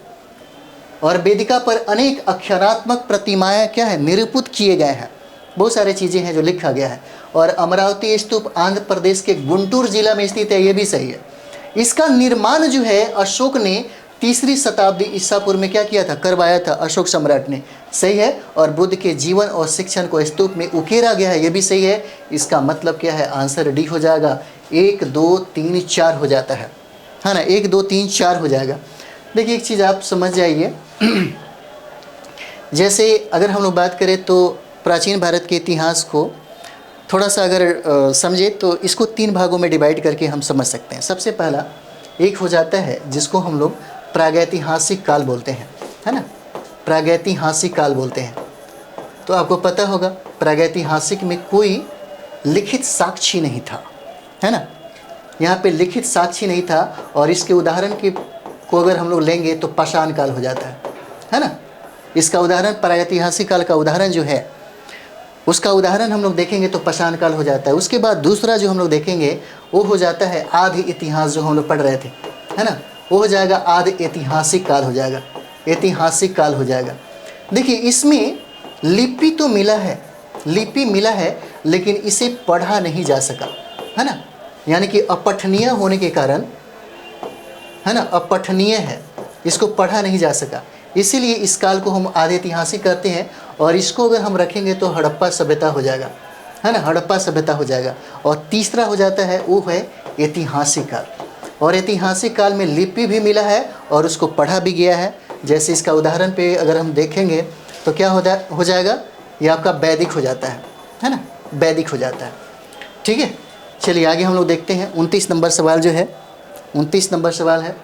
और वेदिका पर अनेक अक्षरात्मक प्रतिमाएं क्या है, निरूपित किए गए हैं। बहुत सारी चीज़ें हैं जो लिखा गया है। और अमरावती स्तूप आंध्र प्रदेश के गुंटूर जिला में स्थित है, ये भी सही है। इसका निर्माण जो है अशोक ने 3री शताब्दी ईसा पूर्व में क्या किया था, करवाया था अशोक सम्राट ने, सही है। और बुद्ध के जीवन और शिक्षण को स्तूप में उकेरा गया है, ये भी सही है। इसका मतलब क्या है, आंसर डी हो जाएगा, 1 2 3 4 हो जाता है ना, 1 2 3 4 हो जाएगा। देखिए एक चीज़ आप समझ जाइए, जैसे अगर हम लोग बात करें तो प्राचीन भारत के इतिहास को थोड़ा सा अगर समझे तो इसको 3 भागों में डिवाइड करके हम समझ सकते हैं। सबसे पहला एक हो जाता है जिसको हम लोग प्रागैतिहासिक काल बोलते हैं, है ना, प्रागैतिहासिक काल बोलते हैं। तो आपको पता होगा प्रागैतिहासिक में कोई लिखित साक्षी नहीं था, है ना, यहाँ पे लिखित साक्षी नहीं था। और इसके उदाहरण को अगर हम लोग लेंगे तो पाषाण काल हो जाता है ना। इसका उदाहरण प्रागैतिहासिक काल का उदाहरण जो है, उसका उदाहरण हम लोग देखेंगे तो पाषाण काल हो जाता है। उसके बाद दूसरा जो हम लोग देखेंगे वो हो जाता है आदि इतिहास, जो हम लोग पढ़ रहे थे, है ना, वो हो जाएगा आदि ऐतिहासिक काल हो जाएगा, ऐतिहासिक काल हो जाएगा। देखिए इसमें लिपि तो मिला है, लिपि मिला है, लेकिन इसे पढ़ा नहीं जा सका, है ना, यानी कि अपठनीय होने के कारण, है ना, अपठनीय है, इसको पढ़ा नहीं जा सका। इसीलिए इस काल को हम आदि ऐतिहासिक कहते हैं। और इसको अगर हम रखेंगे तो हड़प्पा सभ्यता हो जाएगा, है ना, हड़प्पा सभ्यता हो जाएगा। और तीसरा हो जाता है वो है ऐतिहासिक काल। और ऐतिहासिक काल में लिपि भी मिला है और उसको पढ़ा भी गया है। जैसे इसका उदाहरण पे अगर हम देखेंगे तो क्या हो जाएगा, ये आपका वैदिक हो जाता है ना, वैदिक हो जाता है। ठीक है, चलिए आगे हम लोग देखते हैं। 29 नंबर सवाल जो है, 29 नंबर सवाल है,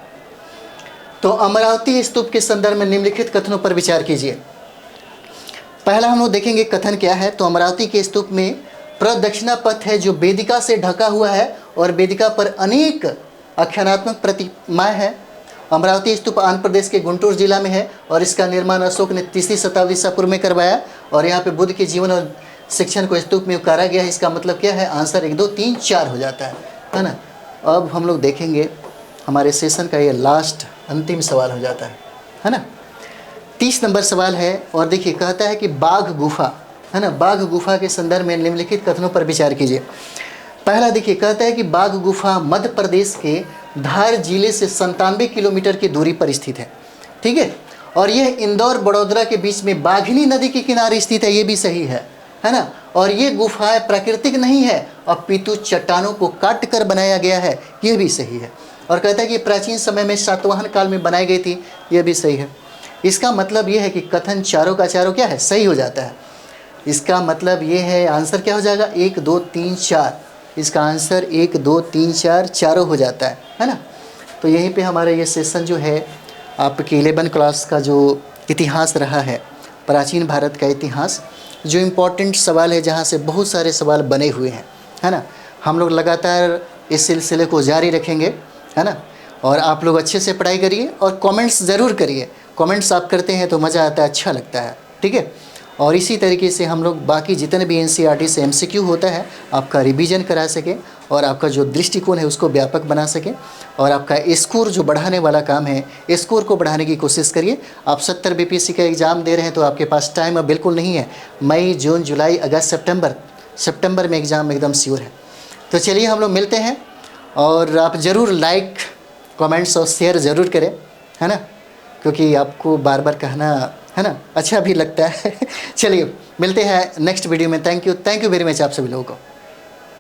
तो अमरावती स्तूप के संदर्भ में निम्नलिखित कथनों पर विचार कीजिए। पहला हम लोग देखेंगे कथन क्या है, तो अमरावती के स्तूप में प्रदक्षिणा पथ है जो वेदिका से ढका हुआ है और वेदिका पर अनेक आख्यानात्मक प्रतिमाएं हैं। अमरावती स्तूप आंध्र प्रदेश के गुंटूर जिला में है और इसका निर्माण अशोक ने 3री शताब्दी ईसा पूर्व में करवाया। और यहाँ पे बुद्ध के जीवन और शिक्षण को स्तूप में उतारा गया है। इसका मतलब क्या है, आंसर 1 2 3 4 हो जाता है ना। अब हम लोग देखेंगे हमारे सेशन का ये लास्ट अंतिम सवाल हो जाता है ना। 30 नंबर सवाल है और देखिए कहता है कि बाघ गुफा, है ना, बाघ गुफा के संदर्भ में निम्नलिखित कथनों पर विचार कीजिए। पहला देखिए कहता है कि बाघ गुफा मध्य प्रदेश के धार जिले से 97 किलोमीटर की दूरी पर स्थित है, ठीक है। और यह इंदौर बड़ौदा के बीच में बाघिनी नदी के किनारे स्थित है, ये भी सही है ना। और ये गुफाएं प्राकृतिक नहीं है, अपितु चट्टानों को काट कर बनाया गया है, ये भी सही है। और कहता है कि प्राचीन समय में सातवाहन काल में बनाई गई थी, ये भी सही है। इसका मतलब ये है कि कथन चारों का चारों क्या है, सही हो जाता है। इसका मतलब ये है, आंसर क्या हो जाएगा, 1 2 3 4। इसका आंसर 1 2 3 4 चारों हो जाता है ना। तो यहीं पे हमारा ये सेशन जो है आपके 11 क्लास का जो इतिहास रहा है, प्राचीन भारत का इतिहास, जो इम्पोर्टेंट सवाल है, जहाँ से बहुत सारे सवाल बने हुए हैं, है ना। हम लोग लगातार इस सिलसिले को जारी रखेंगे, है ना। और आप लोग अच्छे से पढ़ाई करिए और कमेंट्स ज़रूर करिए। कमेंट्स आप करते हैं तो मज़ा आता है, अच्छा लगता है, ठीक है। और इसी तरीके से हम लोग बाकी जितने भी एनसीईआरटी से एमसीक्यू होता है आपका रिवीजन करा सकें और आपका जो दृष्टिकोण है उसको व्यापक बना सकें। और आपका स्कोर जो बढ़ाने वाला काम है, स्कोर को बढ़ाने की कोशिश करिए। आप 70 बीपीएससी का एग्ज़ाम दे रहे हैं तो आपके पास टाइम अब बिल्कुल नहीं है। मई, जून, जुलाई, अगस्त, सितंबर में एग्ज़ाम एकदम श्योर है। तो चलिए हम लोग मिलते हैं और आप ज़रूर लाइक, कमेंट्स और शेयर ज़रूर करें, है ना, क्योंकि आपको बार बार कहना है ना, अच्छा भी लगता है। चलिए मिलते हैं नेक्स्ट वीडियो में। थैंक यू वेरी मच आप सभी लोगों को।